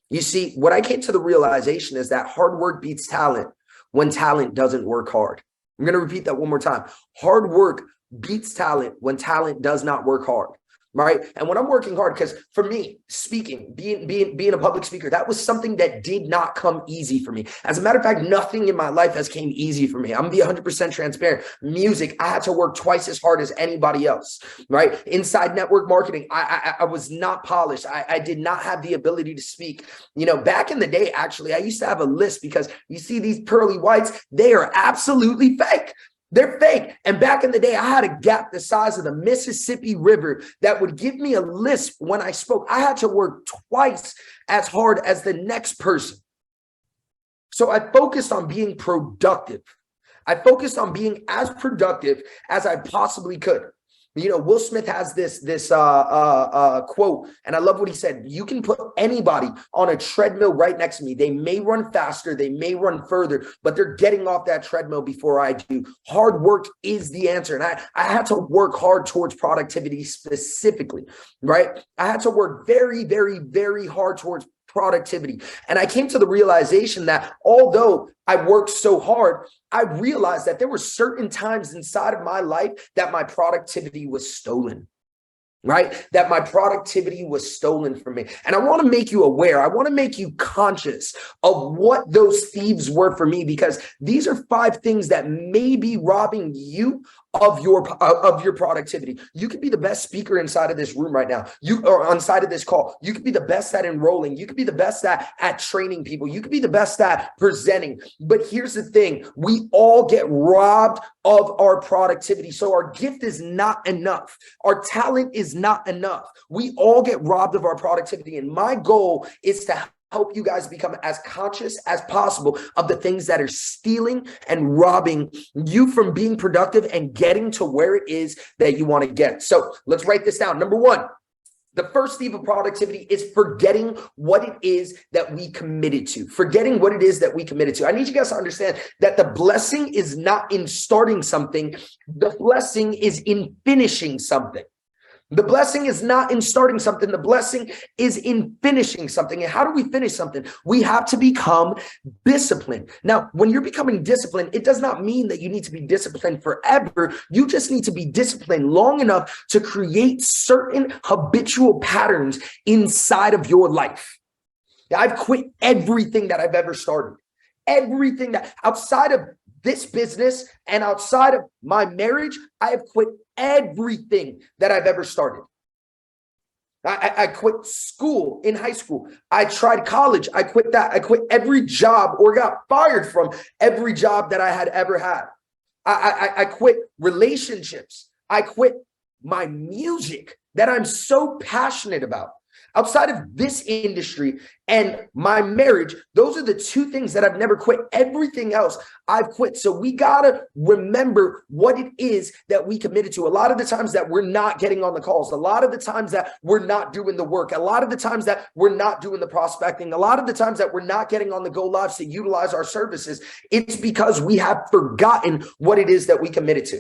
You see, what I came to the realization is that hard work beats talent when talent doesn't work hard. I'm going to repeat that one more time. Hard work beats talent when talent does not work hard. Right. And when I'm working hard, because for me, speaking, being a public speaker, that was something that did not come easy for me. As a matter of fact, nothing in my life has came easy for me. I'm gonna be 100% transparent. Music, I had to work twice as hard as anybody else. Right. Inside network marketing, I was not polished. I did not have the ability to speak. You know, back in the day, actually, I used to have a list, because you see these pearly whites, they are absolutely fake. They're fake. And back in the day, I had a gap the size of the Mississippi River that would give me a lisp when I spoke. I had to work twice as hard as the next person. So I focused on being productive. I focused on being as productive as I possibly could. You know, Will Smith has this quote, and I love what he said. You can put anybody on a treadmill right next to me. They may run faster, they may run further, but they're getting off that treadmill before I do. Hard work is the answer. And I had to work hard towards productivity specifically, right? I had to work very, very, very hard towards productivity. And I came to the realization that although I worked so hard, I realized that there were certain times inside of my life that my productivity was stolen, right? That my productivity was stolen from me. And I want to make you aware. I want to make you conscious of what those thieves were for me, because these are 5 things that may be robbing you of your productivity. You could be the best speaker inside of this room right now. Or inside of this call. You could be the best at enrolling. You could be the best at training people. You could be the best at presenting. But here's the thing. We all get robbed of our productivity. So our gift is not enough. Our talent is not enough. We all get robbed of our productivity. And my goal is to help you guys become as conscious as possible of the things that are stealing and robbing you from being productive and getting to where it is that you want to get. So let's write this down. Number 1, The first thief of productivity is forgetting what it is that we committed to. Forgetting what it is that we committed to. I need you guys to understand that the blessing is not in starting something. The blessing is in finishing something. The blessing is not in starting something. The blessing is in finishing something. And how do we finish something? We have to become disciplined. Now, when you're becoming disciplined, it does not mean that you need to be disciplined forever. You just need to be disciplined long enough to create certain habitual patterns inside of your life. Now, I've quit everything that I've ever started. Everything that outside of this business and outside of my marriage, I have quit everything that I've ever started. I quit school in high school. I tried college. I quit that. I quit every job or got fired from every job that I had ever had. I quit relationships. I quit my music that I'm so passionate about. Outside of this industry and my marriage, those are the two things that I've never quit. Everything else I've quit. So we got to remember what it is that we committed to. A lot of the times that we're not getting on the calls, a lot of the times that we're not doing the work, a lot of the times that we're not doing the prospecting, a lot of the times that we're not getting on the go lives to utilize our services, it's because we have forgotten what it is that we committed to.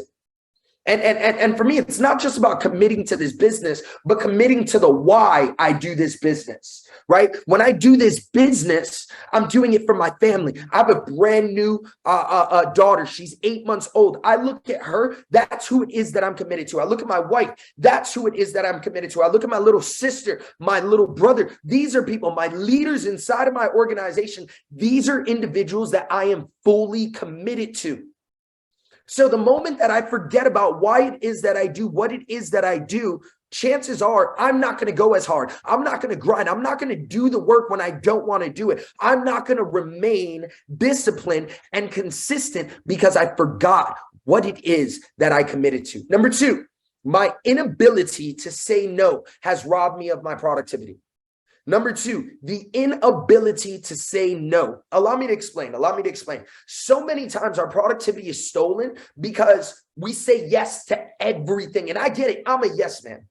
And for me, it's not just about committing to this business, but committing to the why I do this business, right? When I do this business, I'm doing it for my family. I have a brand new daughter. She's 8 months old. I look at her. That's who it is that I'm committed to. I look at my wife. That's who it is that I'm committed to. I look at my little sister, my little brother. These are people, my leaders inside of my organization. These are individuals that I am fully committed to. So the moment that I forget about why it is that I do what it is that I do, chances are I'm not going to go as hard. I'm not going to grind. I'm not going to do the work when I don't want to do it. I'm not going to remain disciplined and consistent because I forgot what it is that I committed to. Number two, my inability to say no has robbed me of my productivity. Number two, the inability to say no. Allow me to explain. So many times our productivity is stolen because we say yes to everything. And I get it. I'm a yes man.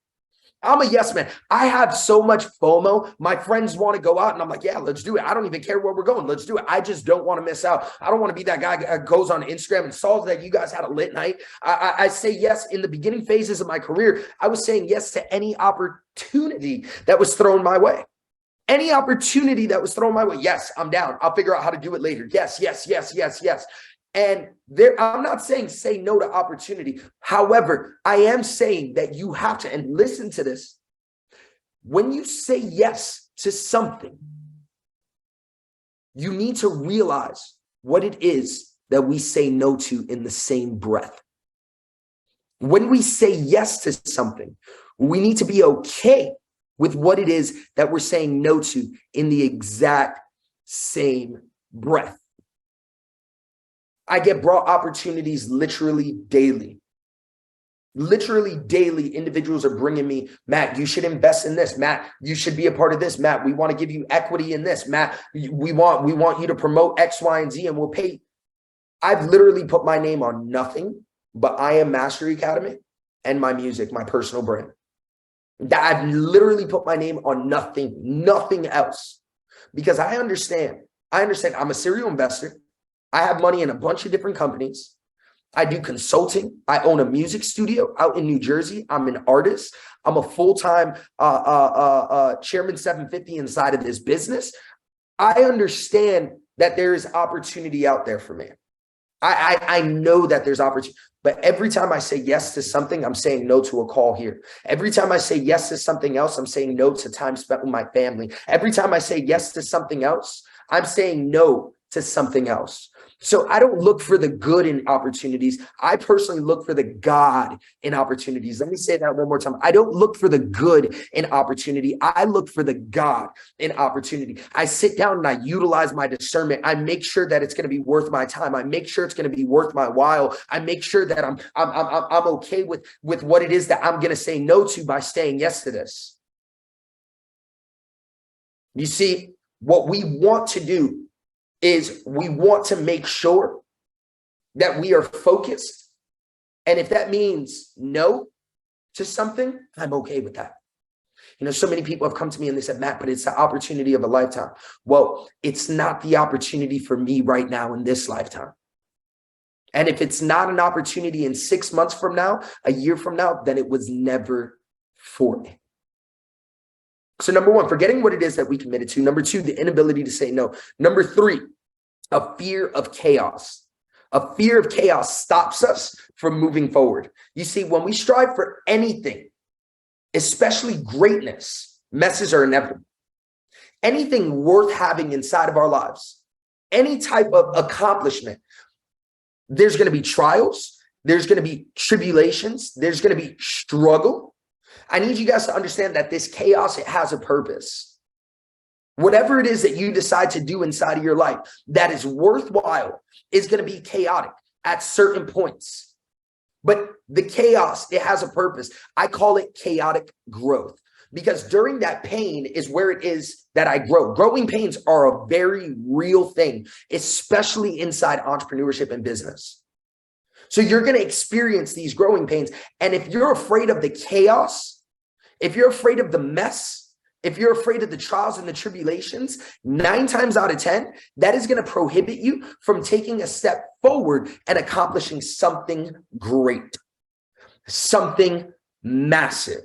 I have so much FOMO. My friends want to go out and I'm like, yeah, let's do it. I don't even care where we're going. Let's do it. I just don't want to miss out. I don't want to be that guy that goes on Instagram and saw that you guys had a lit night. I say yes. In the beginning phases of my career, I was saying yes to any opportunity that was thrown my way. Any opportunity that was thrown my way, yes, I'm down. I'll figure out how to do it later. Yes. And there, I'm not saying say no to opportunity. However, I am saying that you have to, and listen to this, when you say yes to something, you need to realize what it is that we say no to in the same breath. When we say yes to something, we need to be okay with what it is that we're saying no to in the exact same breath. I get brought opportunities literally daily. Literally daily, individuals are bringing me, Matt, you should invest in this. Matt, you should be a part of this. Matt, we want to give you equity in this. Matt, we want you to promote X, Y, and Z, and we'll pay. I've literally put my name on nothing but I Am Mastery Academy and my music, my personal brand. That I've literally put my name on nothing else, because I understand I'm a serial investor. I have money in a bunch of different companies. I do consulting. I own a music studio out in New Jersey. I'm an artist. I'm a full-time Chairman 750 inside of this business. I understand that there is opportunity out there for me. I know that there's opportunity, but every time I say yes to something, I'm saying no to a call here. Every time I say yes to something else, I'm saying no to time spent with my family. Every time I say yes to something else, I'm saying no to something else. So I don't look for the good in opportunities. I personally look for the God in opportunities. Let me say that one more time. I don't look for the good in opportunity. I look for the God in opportunity. I sit down and I utilize my discernment. I make sure that it's going to be worth my time. I make sure it's going to be worth my while. I make sure that I'm okay with what it is that I'm going to say no to by saying yes to this. You see, what we want to do is we want to make sure that we are focused. And if that means no to something, I'm okay with that. You know, so many people have come to me and they said, Matt, but it's the opportunity of a lifetime. Well, it's not the opportunity for me right now in this lifetime. And if it's not an opportunity in 6 months from now, a year from now, then it was never for me. So number one, forgetting what it is that we committed to. Number two, the inability to say no. Number three, a fear of chaos. A fear of chaos stops us from moving forward. You see, when we strive for anything, especially greatness, messes are inevitable. Anything worth having inside of our lives, any type of accomplishment, there's going to be trials, there's going to be tribulations, there's going to be struggle. I need you guys to understand that this chaos, it has a purpose. Whatever it is that you decide to do inside of your life that is worthwhile is going to be chaotic at certain points. But the chaos, it has a purpose. I call it chaotic growth, because during that pain is where it is that I grow. Growing pains are a very real thing, especially inside entrepreneurship and business. So you're going to experience these growing pains. And if you're afraid of the chaos, if you're afraid of the mess, if you're afraid of the trials and the tribulations, 9 times out of 10, that is going to prohibit you from taking a step forward and accomplishing something great, something massive.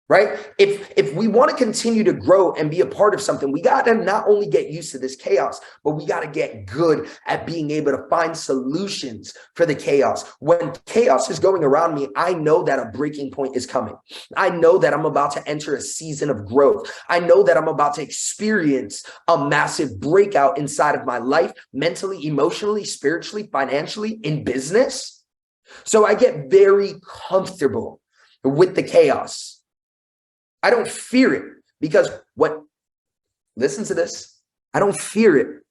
Right? If we want to continue to grow and be a part of something, we got to not only get used to this chaos, but we got to get good at being able to find solutions for the chaos. When chaos is going around me, I know that a breaking point is coming. I know that I'm about to enter a season of growth. I know that I'm about to experience a massive breakout inside of my life, mentally, emotionally, spiritually, financially, in business. So I get very comfortable with the chaos. I don't fear it because listen to this. I don't fear it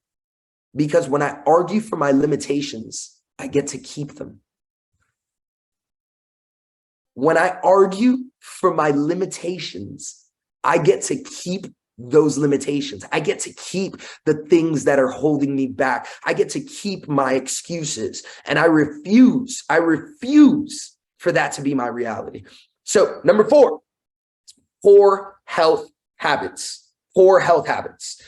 because when I argue for my limitations, I get to keep them. When I argue for my limitations, I get to keep those limitations. I get to keep the things that are holding me back. I get to keep my excuses, and I refuse for that to be my reality. So number 4. Poor health habits. Poor health habits.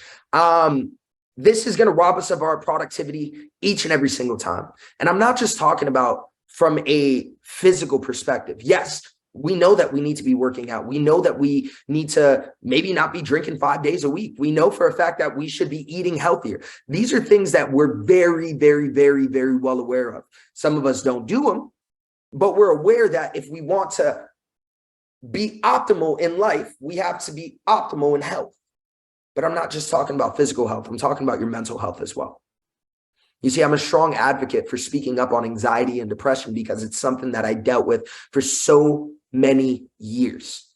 This is going to rob us of our productivity each and every single time. And I'm not just talking about from a physical perspective. Yes, we know that we need to be working out. We know that we need to maybe not be drinking 5 days a week. We know for a fact that we should be eating healthier. These are things that we're very, very, very, very well aware of. Some of us don't do them, but we're aware that if we want to be optimal in life, we have to be optimal in health. But I'm not just talking about physical health. I'm talking about your mental health as well. You see, I'm a strong advocate for speaking up on anxiety and depression because it's something that I dealt with for so many years.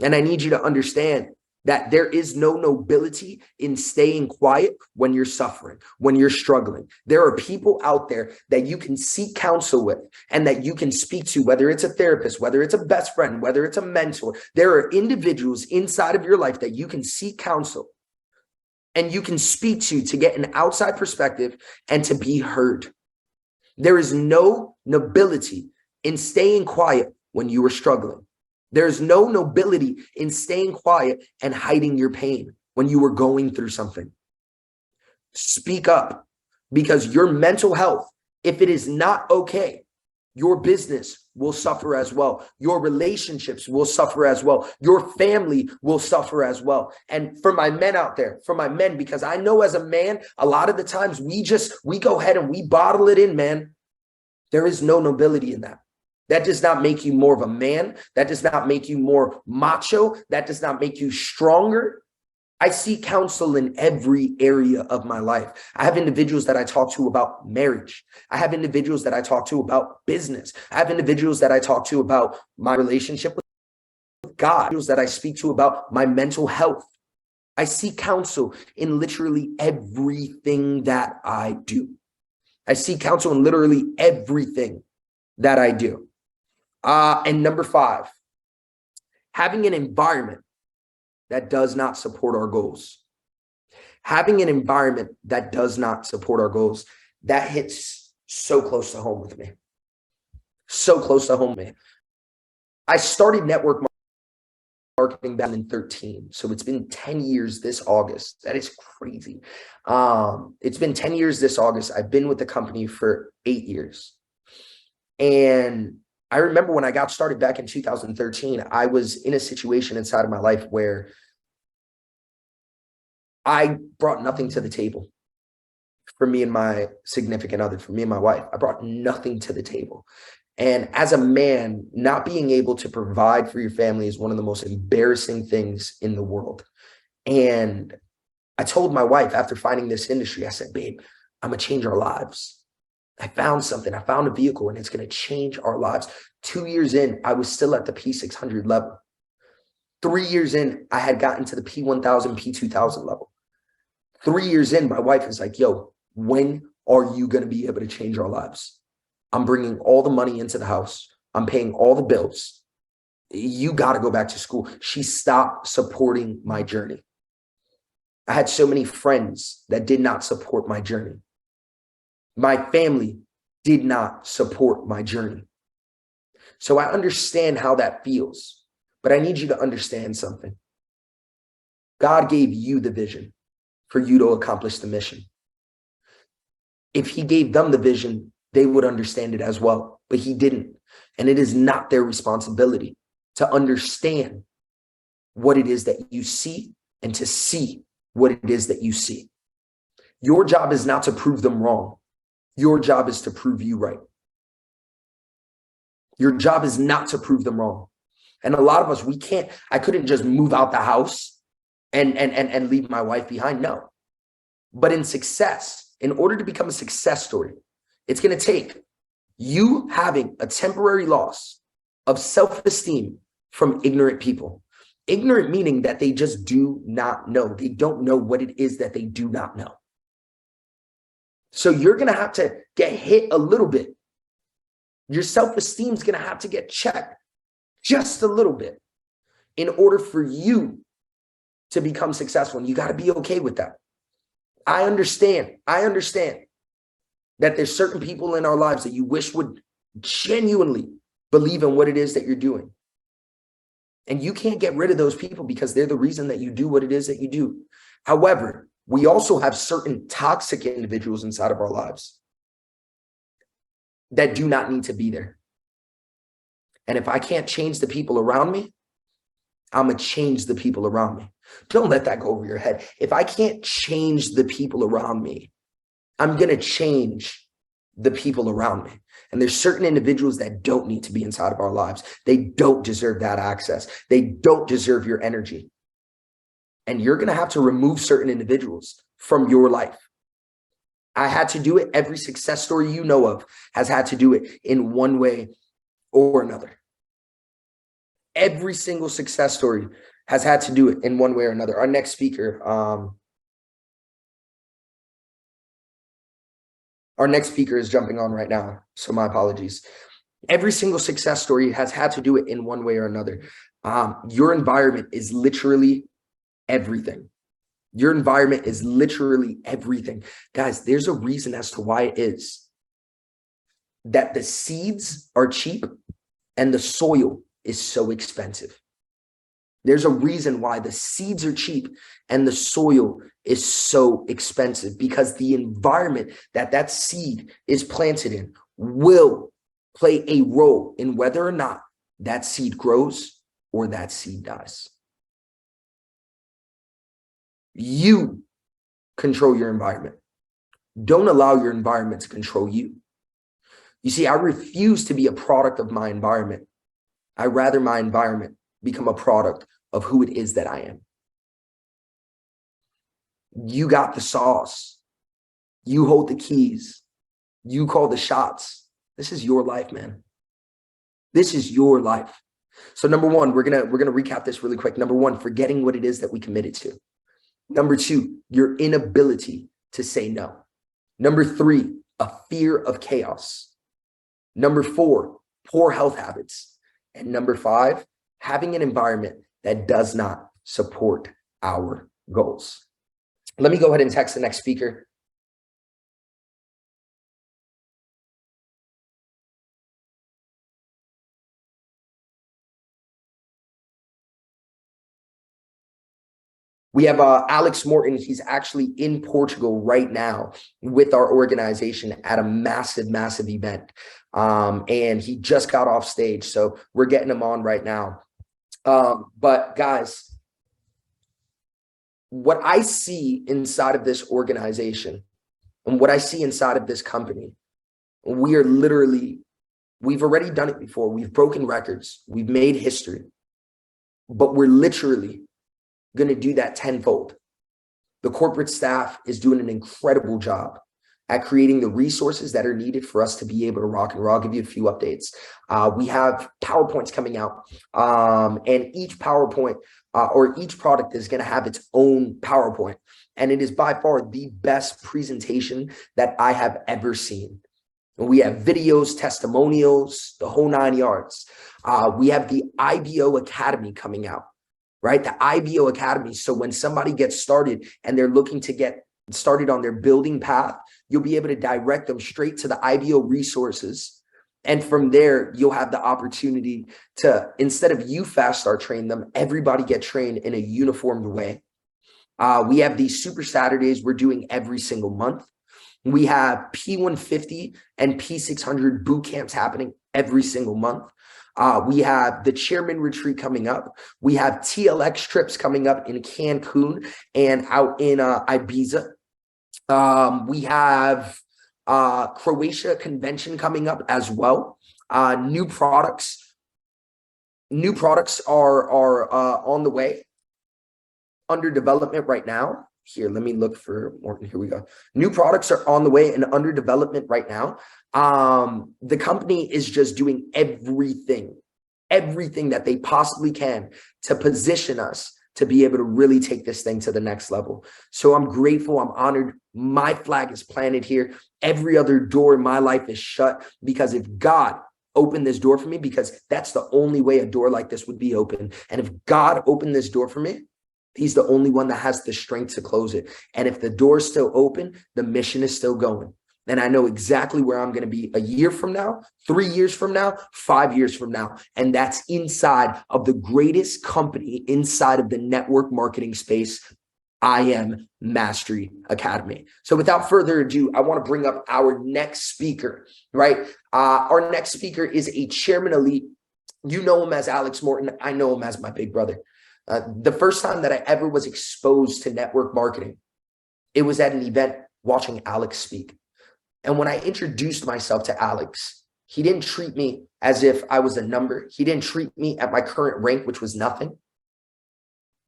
And I need you to understand that there is no nobility in staying quiet when you're suffering, when you're struggling. There are people out there that you can seek counsel with and that you can speak to, whether it's a therapist, whether it's a best friend, whether it's a mentor. There are individuals inside of your life that you can seek counsel and you can speak to get an outside perspective and to be heard. There is no nobility in staying quiet when you are struggling. There's no nobility in staying quiet and hiding your pain when you were going through something. Speak up, because your mental health, if it is not okay, your business will suffer as well. Your relationships will suffer as well. Your family will suffer as well. And for my men out there, for my men, because I know as a man, a lot of the times we go ahead and we bottle it in, man. There is no nobility in that. That does not make you more of a man. That does not make you more macho. That does not make you stronger. I seek counsel in every area of my life. I have individuals that I talk to about marriage. I have individuals that I talk to about business. I have individuals that I talk to about my relationship with God, individuals that I speak to about my mental health. I seek counsel in literally everything that I do. I seek counsel in literally everything that I do. And number 5, having an environment that does not support our goals. Having an environment that does not support our goals, that hits so close to home with me. So close to home, man. I started network marketing back in 13. So it's been 10 years this August. That is crazy. It's been 10 years this August. I've been with the company for 8 years. And I remember when I got started back in 2013, I was in a situation inside of my life where I brought nothing to the table for me and my significant other, for me and my wife. I brought nothing to the table. And as a man, not being able to provide for your family is one of the most embarrassing things in the world. And I told my wife after finding this industry, I said, babe, I'm going to change our lives. I found something. I found a vehicle and it's going to change our lives. 2 years in, I was still at the P600 level. 3 years in, I had gotten to the P1000, P2000 level. 3 years in, my wife is like, yo, when are you going to be able to change our lives? I'm bringing all the money into the house. I'm paying all the bills. You got to go back to school. She stopped supporting my journey. I had so many friends that did not support my journey. My family did not support my journey. So I understand how that feels, but I need you to understand something. God gave you the vision for you to accomplish the mission. If he gave them the vision, they would understand it as well, but he didn't. And it is not their responsibility to understand what it is that you see and to see what it is that you see. Your job is not to prove them wrong. Your job is to prove you right. Your job is not to prove them wrong. And a lot of us, I couldn't just move out the house and leave my wife behind. No. But in success, in order to become a success story, it's going to take you having a temporary loss of self-esteem from ignorant people. Ignorant meaning that they just do not know. They don't know what it is that they do not know. So you're going to have to get hit a little bit. Your self-esteem is going to have to get checked just a little bit in order for you to become successful. And you got to be okay with that. I understand that there's certain people in our lives that you wish would genuinely believe in what it is that you're doing. And you can't get rid of those people because they're the reason that you do what it is that you do. However, we also have certain toxic individuals inside of our lives that do not need to be there. And if I can't change the people around me, I'm going to change the people around me. Don't let that go over your head. If I can't change the people around me, I'm going to change the people around me. And there's certain individuals that don't need to be inside of our lives. They don't deserve that access. They don't deserve your energy. And you're going to have to remove certain individuals from your life. I had to do it. Every success story you know of has had to do it in one way or another. Every single success story has had to do it in one way or another. Our next speaker, is jumping on right now, so my apologies. Every single success story has had to do it in one way or another. Your environment is literally everything. Your environment is literally everything. Guys, there's a reason as to why it is that the seeds are cheap and the soil is so expensive. There's a reason why the seeds are cheap and the soil is so expensive, because the environment that seed is planted in will play a role in whether or not that seed grows or that seed dies. You control your environment. Don't allow your environment to control you. You see, I refuse to be a product of my environment. I rather my environment become a product of who it is that I am. You got the sauce. You hold the keys. You call the shots. This is your life, man. This is your life. So number one, we're gonna recap this really quick. Number one, forgetting what it is that we committed to. Number two, your inability to say no. Number three, a fear of chaos. Number four, poor health habits. And number five, having an environment that does not support our goals. Let me go ahead and text the next speaker. We have Alex Morton. He's actually in Portugal right now with our organization at a massive, massive event. And he just got off stage. So we're getting him on right now. But guys, what I see inside of this organization and what I see inside of this company, we've already done it before. We've broken records. We've made history. But we're literally going to do that tenfold. The corporate staff is doing an incredible job at creating the resources that are needed for us to be able to rock and roll. I'll give you a few updates. We have PowerPoints coming out, and each PowerPoint or each product is going to have its own PowerPoint. And it is by far the best presentation that I have ever seen. And we have videos, testimonials, the whole 9 yards. We have the IBO Academy coming out. Right? The IBO Academy. So when somebody gets started and they're looking to get started on their building path, you'll be able to direct them straight to the IBO resources. And from there, you'll have the opportunity to, instead of you fast start train them, everybody get trained in a uniformed way. We have these Super Saturdays we're doing every single month. We have P150 and P600 boot camps happening every single month. We have the chairman retreat coming up. We have TLX trips coming up in Cancun and out in Ibiza. We have Croatia convention coming up as well. New products are on the way, under development right now. Here, let me look for more. Here we go. New products are on the way and under development right now. The company is just doing everything that they possibly can to position us to be able to really take this thing to the next level. So I'm grateful. I'm honored. My flag is planted here. Every other door in my life is shut, because if God opened this door for me, because that's the only way a door like this would be open. And if God opened this door for me, he's the only one that has the strength to close it. And if the door's still open, the mission is still going. And I know exactly where I'm going to be a year from now, 3 years from now, 5 years from now. And that's inside of the greatest company inside of the network marketing space, IM Mastery Academy. So without further ado, I want to bring up our next speaker, right? Our next speaker is a chairman elite. You know him as Alex Morton. I know him as my big brother. The first time that I ever was exposed to network marketing, it was at an event watching Alex speak. And when I introduced myself to Alex, he didn't treat me as if I was a number. He didn't treat me at my current rank, which was nothing.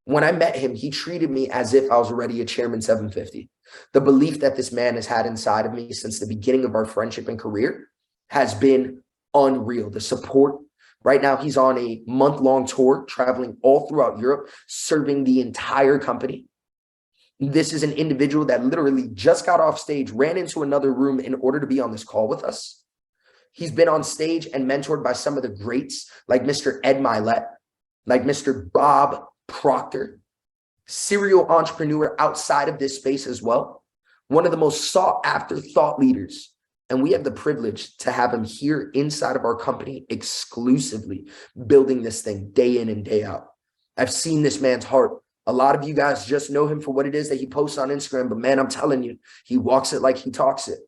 When I met him, he treated me as if I was already a Chairman 750. The belief that this man has had inside of me since the beginning of our friendship and career has been unreal. The support. Right now, he's on a month-long tour, traveling all throughout Europe, serving the entire company. This is an individual that literally just got off stage, ran into another room in order to be on this call with us. He's been on stage and mentored by some of the greats like Mr. Ed Milet, like Mr. Bob Proctor, serial entrepreneur outside of this space as well. One of the most sought after thought leaders. And we have the privilege to have him here inside of our company exclusively, building this thing day in and day out. I've seen this man's heart. A lot of you guys just know him for what it is that he posts on Instagram, but man, I'm telling you, he walks it like he talks it.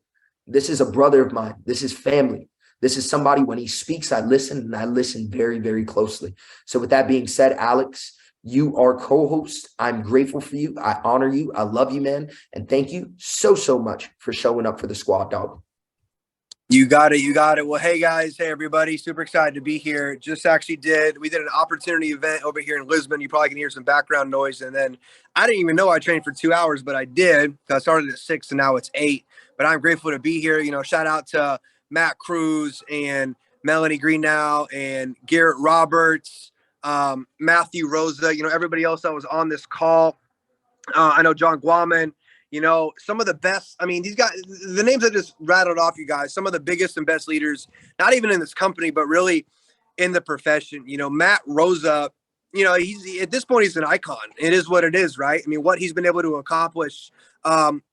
This is a brother of mine. This is family. This is somebody, when he speaks, I listen, and I listen very, very closely. So with that being said, Alex, you are co-host. I'm grateful for you. I honor you. I love you, man. And thank you so, so much for showing up for the squad, dog. You got it. You got it. Well, hey guys, hey everybody, super excited to be here. We did an opportunity event over here in Lisbon. You probably can hear some background noise. And then I didn't even know I trained for 2 hours, but I did. I started at 6 and now it's 8. But I'm grateful to be here. You know, shout out to Matt Cruz and Melanie Greenow and Garrett Roberts, Matthew Rosa, you know, everybody else that was on this call. I know John Guaman. You know, some of the best, I mean, these guys, the names I just rattled off, you guys, some of the biggest and best leaders, not even in this company, but really in the profession. You know, Matt Rosa, you know, at this point, he's an icon. It is what it is, right? I mean, what he's been able to accomplish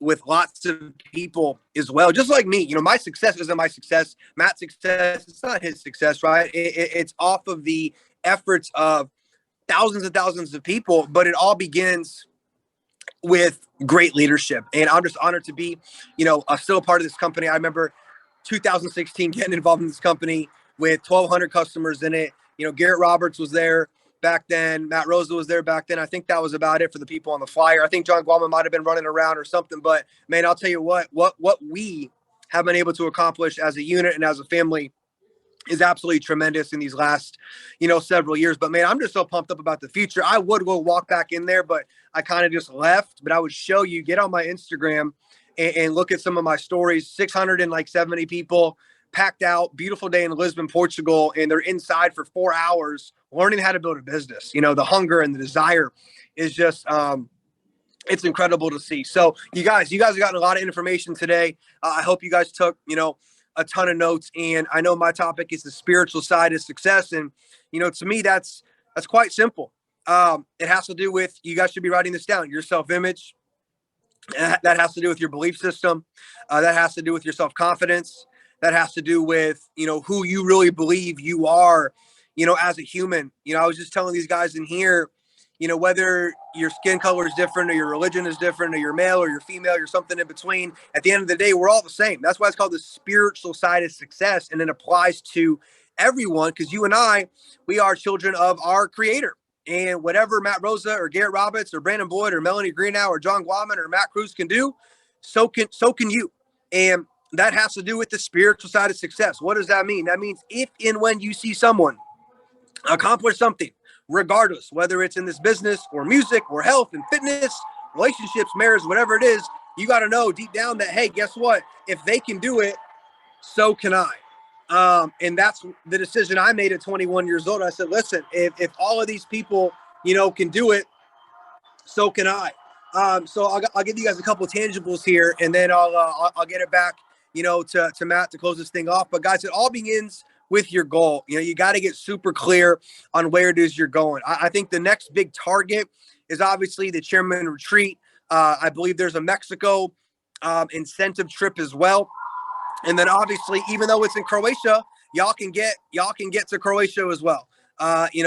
with lots of people as well, just like me. You know, my success isn't my success. Matt's success, it's not his success, right? It's off of the efforts of thousands and thousands of people, but it all begins with great leadership. And I'm just honored to be, still a part of this company. I remember 2016 getting involved in this company with 1,200 customers in it. Garrett Roberts was there back then. Matt Rosa was there back then. I think that was about it for the people on the flyer. I think John Guaman might have been running around or something. But man, I'll tell you what we have been able to accomplish as a unit and as a family is absolutely tremendous in these last, several years. But man, I'm just so pumped up about the future. I would go walk back in there, but I kind of just left. But I would show you, get on my Instagram and look at some of my stories. 670 people packed out, beautiful day in Lisbon, Portugal, and they're inside for 4 hours learning how to build a business. The hunger and the desire is just it's incredible to see. So you guys have gotten a lot of information today. I hope you guys took, a ton of notes. And I know my topic is the spiritual side of success. And, to me, that's quite simple. It has to do with, you guys should be writing this down, your self-image. That has to do with your belief system. That has to do with your self-confidence. That has to do with, who you really believe you are, as a human. I was just telling these guys in here, whether your skin color is different or your religion is different or you're male or you're female, you're something in between. At the end of the day, we're all the same. That's why it's called the spiritual side of success. And it applies to everyone because you and I, we are children of our creator. And whatever Matt Rosa or Garrett Roberts or Brandon Boyd or Melanie Greenow or John Guaman or Matt Cruz can do, so can you. And that has to do with the spiritual side of success. What does that mean? That means if and when you see someone accomplish something, regardless, whether it's in this business or music or health and fitness, relationships, marriage, whatever it is, you got to know deep down that, hey, guess what? If they can do it, so can I. And that's the decision I made at 21 years old. I said, listen, if all of these people, can do it, so can I. So I'll give you guys a couple of tangibles here, and then I'll get it back, to Matt to close this thing off. But guys, it all begins with your goal. You got to get super clear on where it is you're going. I think the next big target is obviously the Chairman Retreat. I believe there's a Mexico incentive trip as well. And then obviously, even though it's in Croatia, y'all can get to Croatia as well.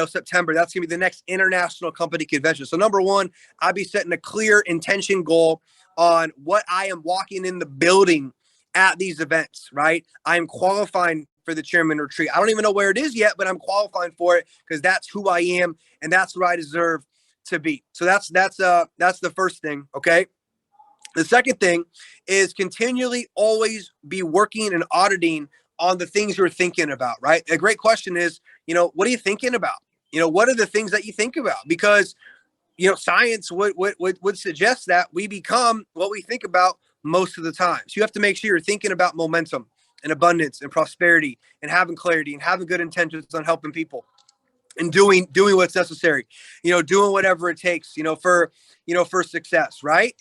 September, that's gonna be the next international company convention. So number one, I'd be setting a clear intention goal on what I am walking in the building at these events, right? I am qualifying for the Chairman Retreat. I don't even know where it is yet, but I'm qualifying for it because that's who I am and that's where I deserve to be. So that's the first thing. Okay. The second thing is continually always be working and auditing on the things you're thinking about, right? A great question is, what are you thinking about? What are the things that you think about? Because, science would suggest that we become what we think about most of the time. So you have to make sure you're thinking about momentum and abundance and prosperity and having clarity and having good intentions on helping people and doing what's necessary, doing whatever it takes, for success, right?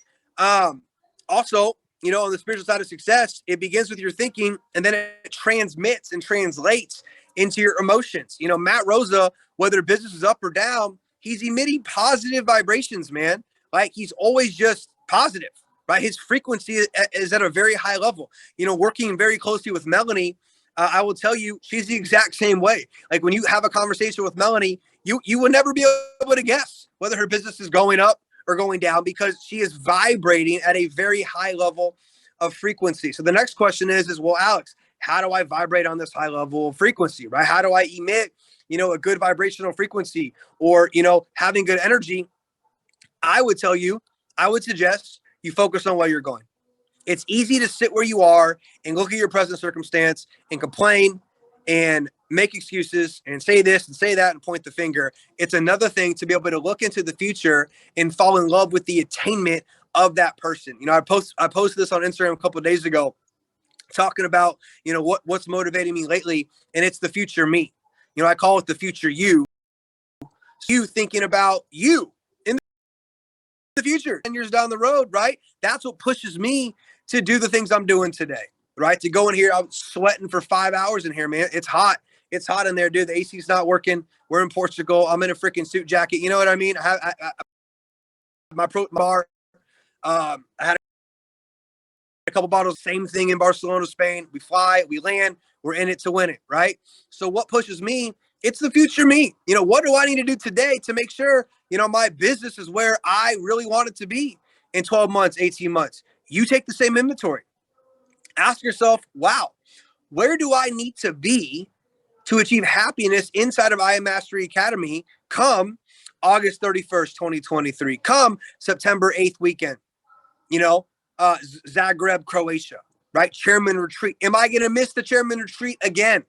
Also, on the spiritual side of success, it begins with your thinking and then it transmits and translates into your emotions. Matt Rosa, whether business is up or down, he's emitting positive vibrations, man. Like he's always just positive, right? His frequency is at a very high level. Working very closely with Melanie, I will tell you, she's the exact same way. Like when you have a conversation with Melanie, you would never be able to guess whether her business is going up or going down because she is vibrating at a very high level of frequency. So the next question is, well, Alex, how do I vibrate on this high level of frequency, right? How do I emit, a good vibrational frequency or, having good energy? I would suggest you focus on where you're going. It's easy to sit where you are and look at your present circumstance and complain and make excuses and say this and say that and point the finger. It's another thing to be able to look into the future and fall in love with the attainment of that person. I posted this on Instagram a couple of days ago talking about, what's motivating me lately. And it's the future me. I call it the future you. You thinking about you in the future, 10 years down the road, right? That's what pushes me to do the things I'm doing today, right? To go in here, I'm sweating for 5 hours in here, man. It's hot. It's hot in there, dude. The AC's not working. We're in Portugal. I'm in a freaking suit jacket. You know what I mean? I my pro bar. I had a couple bottles, same thing in Barcelona, Spain. We fly, we land, we're in it to win it, right? So what pushes me? It's the future me. What do I need to do today to make sure, my business is where I really want it to be? in 12 months, 18 months. You take the same inventory. Ask yourself, wow, where do I need to be to achieve happiness inside of IM Mastery Academy come August 31st, 2023, come September 8th weekend, Zagreb, Croatia, right? Chairman retreat. Am I going to miss the chairman retreat again?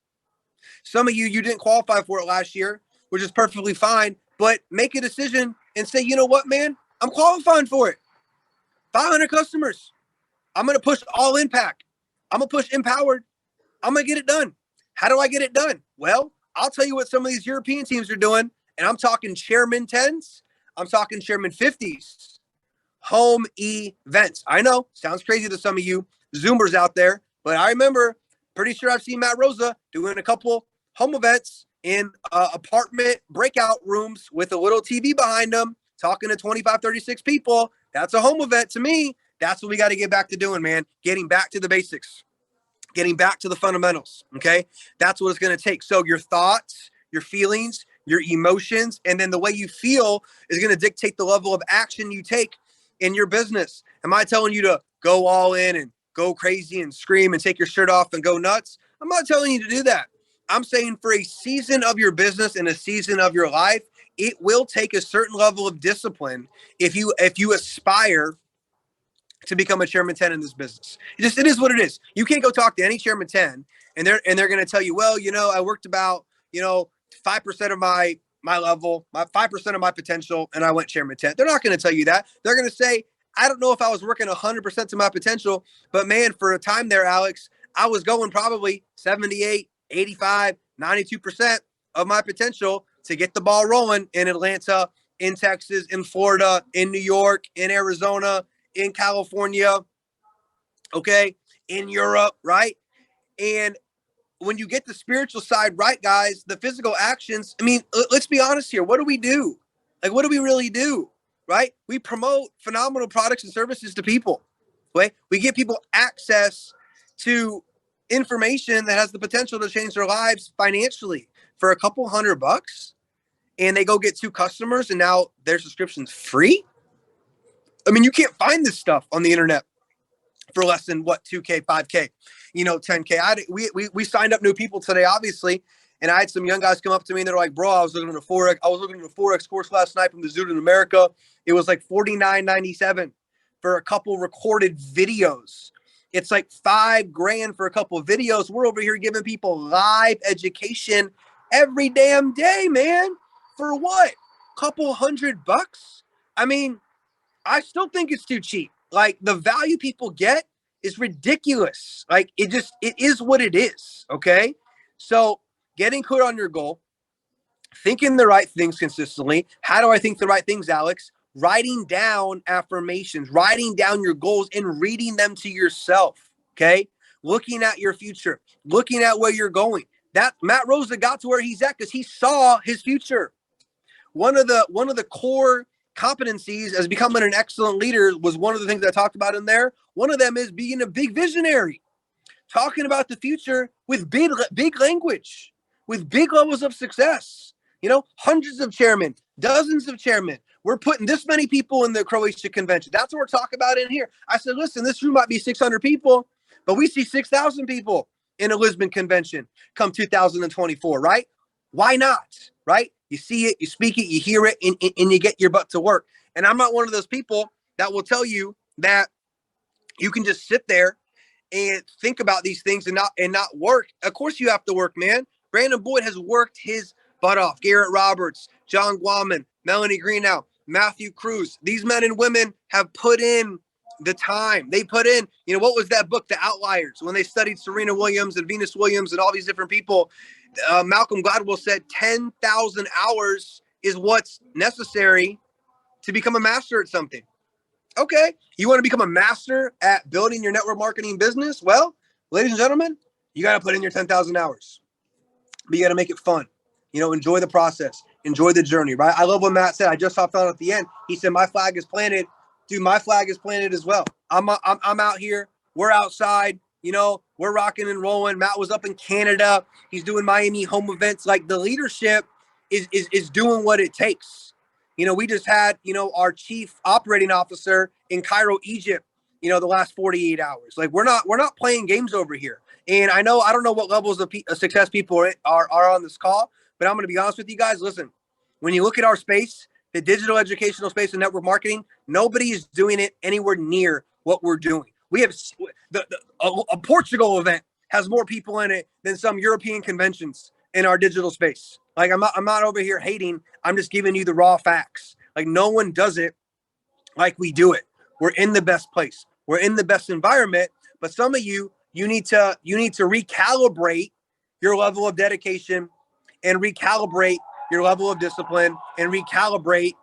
Some of you didn't qualify for it last year, which is perfectly fine, but make a decision and say, you know what, man, I'm qualifying for it. 500 customers. I'm going to push all impact. I'm going to push empowered. I'm going to get it done. How do I get it done? Well, I'll tell you what some of these European teams are doing. And I'm talking chairman 10s. I'm talking chairman 50s. Home events. I know, sounds crazy to some of you Zoomers out there, but I remember, pretty sure I've seen Matt Rosa doing a couple home events in apartment breakout rooms with a little TV behind them, talking to 25, 36 people. That's a home event to me. That's what we got to get back to doing, man. Getting back to the basics, getting back to the fundamentals. Okay. That's what it's going to take. So your thoughts, your feelings, your emotions, and then the way you feel is going to dictate the level of action you take in your business. Am I telling you to go all in and go crazy and scream and take your shirt off and go nuts? I'm not telling you to do that. I'm saying for a season of your business and a season of your life, it will take a certain level of discipline if you aspire to become a chairman 10 in this business. It is what it is. You can't go talk to any chairman 10 and they're going to tell you, well, I worked about, 5% of my level, my 5% of my potential, and I went chairman 10. They're not going to tell you that. They're going to say, I don't know if I was working 100% to my potential, but man, for a time there, Alex, I was going probably 78, 85, 92% of my potential to get the ball rolling in Atlanta, in Texas, in Florida, in New York, in Arizona, in California, okay, in Europe, right? And when you get the spiritual side right, guys, the physical actions, I mean, let's be honest here. What do we do? Like, what do we really do, right? We promote phenomenal products and services to people, right? We give people access to information that has the potential to change their lives financially for a couple $100, and they go get 2 customers and now their subscription's free. I mean, you can't find this stuff on the internet for less than what, 2K, 5K, 10K. We signed up new people today, obviously. And I had some young guys come up to me and they're like, bro, I was looking at a Forex course last night from the Zoot in America. It was like $49.97 for a couple recorded videos. It's like $5,000 for a couple of videos. We're over here giving people live education every damn day, man. For what? Couple $100? I mean, I still think it's too cheap. Like, the value people get is ridiculous. Like, it is what it is. Okay. So getting clear on your goal, thinking the right things consistently. How do I think the right things, Alex? Writing down affirmations, writing down your goals and reading them to yourself. Okay. Looking at your future, looking at where you're going. That Matt Rosa got to where he's at because he saw his future. One of the core competencies as becoming an excellent leader was one of the things I talked about in there. One of them is being a big visionary, talking about the future with big language, with big levels of success. Hundreds of chairmen, dozens of chairmen. We're putting this many people in the Croatia convention. That's what we're talking about in here. I said, listen, this room might be 600 people, but we see 6,000 people in a Lisbon convention come 2024, right? Why not, right? You see it, you speak it, you hear it, and you get your butt to work. And I'm not one of those people that will tell you that you can just sit there and think about these things and not work. Of course you have to work, man. Brandon Boyd has worked his butt off. Garrett Roberts, John Guaman, Melanie Greenow, Matthew Cruz. These men and women have put in the time. They put in, what was that book, The Outliers, when they studied Serena Williams and Venus Williams and all these different people. Malcolm Gladwell said 10,000 hours is what's necessary to become a master at something. Okay. You want to become a master at building your network marketing business? Well, ladies and gentlemen, you got to put in your 10,000 hours, but you got to make it fun. Enjoy the process, enjoy the journey, right? I love what Matt said. I just hopped on at the end. He said, my flag is planted. Dude, my flag is planted as well. I'm out here. We're outside. We're rocking and rolling. Matt was up in Canada. He's doing Miami home events. Like, the leadership is doing what it takes. We just had, our chief operating officer in Cairo, Egypt, you know, the last 48 hours. Like we're not playing games over here. And I don't know what levels of success people are on this call, but I'm going to be honest with you guys. Listen, when you look at our space, the digital educational space and network marketing, nobody is doing it anywhere near what we're doing. We have a Portugal event has more people in it than some European conventions in our digital space. Like I'm not over here hating. I'm just giving you the raw facts. Like no one does it like we do it. We're in the best place. We're in the best environment. But some of you need to recalibrate your level of dedication and recalibrate your level of discipline and recalibrate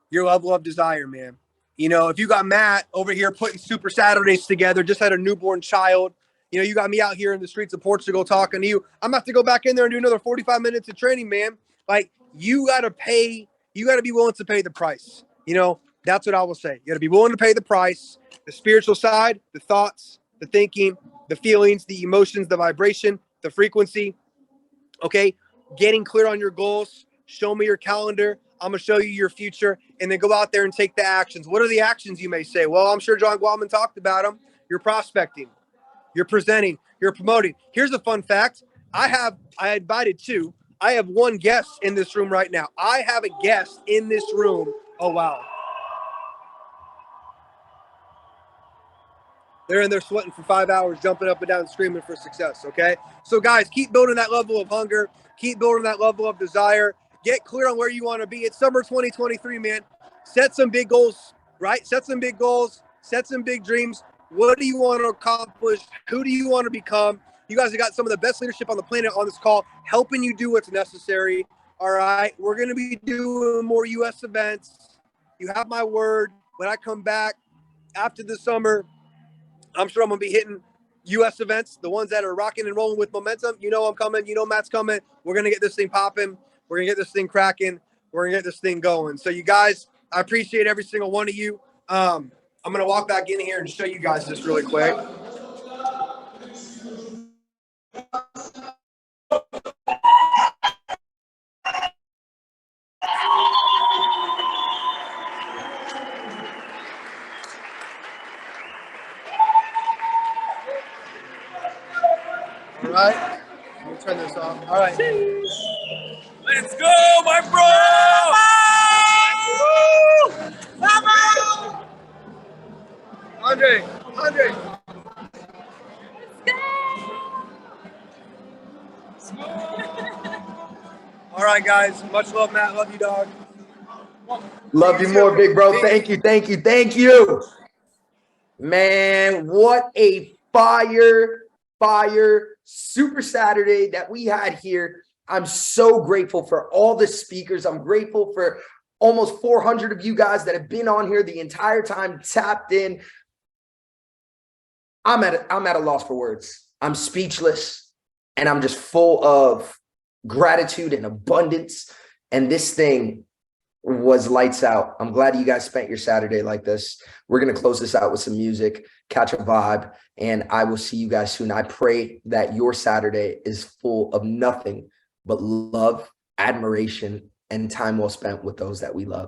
your level of desire, man. You know, if you got Matt over here putting Super Saturdays together, just had a newborn child, you know, you got me out here in the streets of Portugal talking to you. I'm about to go back in there and do another 45 minutes of training, man. Like you got to be willing to pay the price. You know, that's what I will say. You got to be willing to pay the price, the spiritual side, the thoughts, the thinking, the feelings, the emotions, the vibration, the frequency. Okay. Getting clear on your goals. Show me your calendar. I'm going to show you your future, and then go out there and take the actions. What are the actions, you may say? Well, I'm sure John Guaman talked about them. You're prospecting, you're presenting, you're promoting. Here's a fun fact. I invited two. I have one guest in this room right now. I have a guest in this room. Oh, wow. They're in there sweating for 5 hours, jumping up and down, screaming for success. Okay. So guys, keep building that level of hunger. Keep building that level of desire. Get clear on where you want to be. It's summer 2023, man. Set some big goals, right? Set some big goals, set some big dreams. What do you want to accomplish? Who do you want to become? You guys have got some of the best leadership on the planet on this call, helping you do what's necessary. All right. We're going to be doing more US events. You have my word. When I come back after the summer, I'm sure I'm going to be hitting US events, the ones that are rocking and rolling with momentum. You know I'm coming. You know Matt's coming. We're going to get this thing popping. We're going to get this thing cracking. We're going to get this thing going. So you guys, I appreciate every single one of you. I'm going to walk back in here and show you guys this really quick. All right. Let me turn this off. All right. Let's go, my bro! Andre. All right, guys. Much love, Matt. Love you, dog. Love you more, big bro. Thank you. Man, what a fire Super Saturday that we had here. I'm so grateful for all the speakers. I'm grateful for almost 400 of you guys that have been on here the entire time, tapped in. I'm at a loss for words. I'm speechless, and I'm just full of gratitude and abundance. And this thing was lights out. I'm glad you guys spent your Saturday like this. We're going to close this out with some music, catch a vibe, and I will see you guys soon. I pray that your Saturday is full of nothing but love, admiration, and time well spent with those that we love.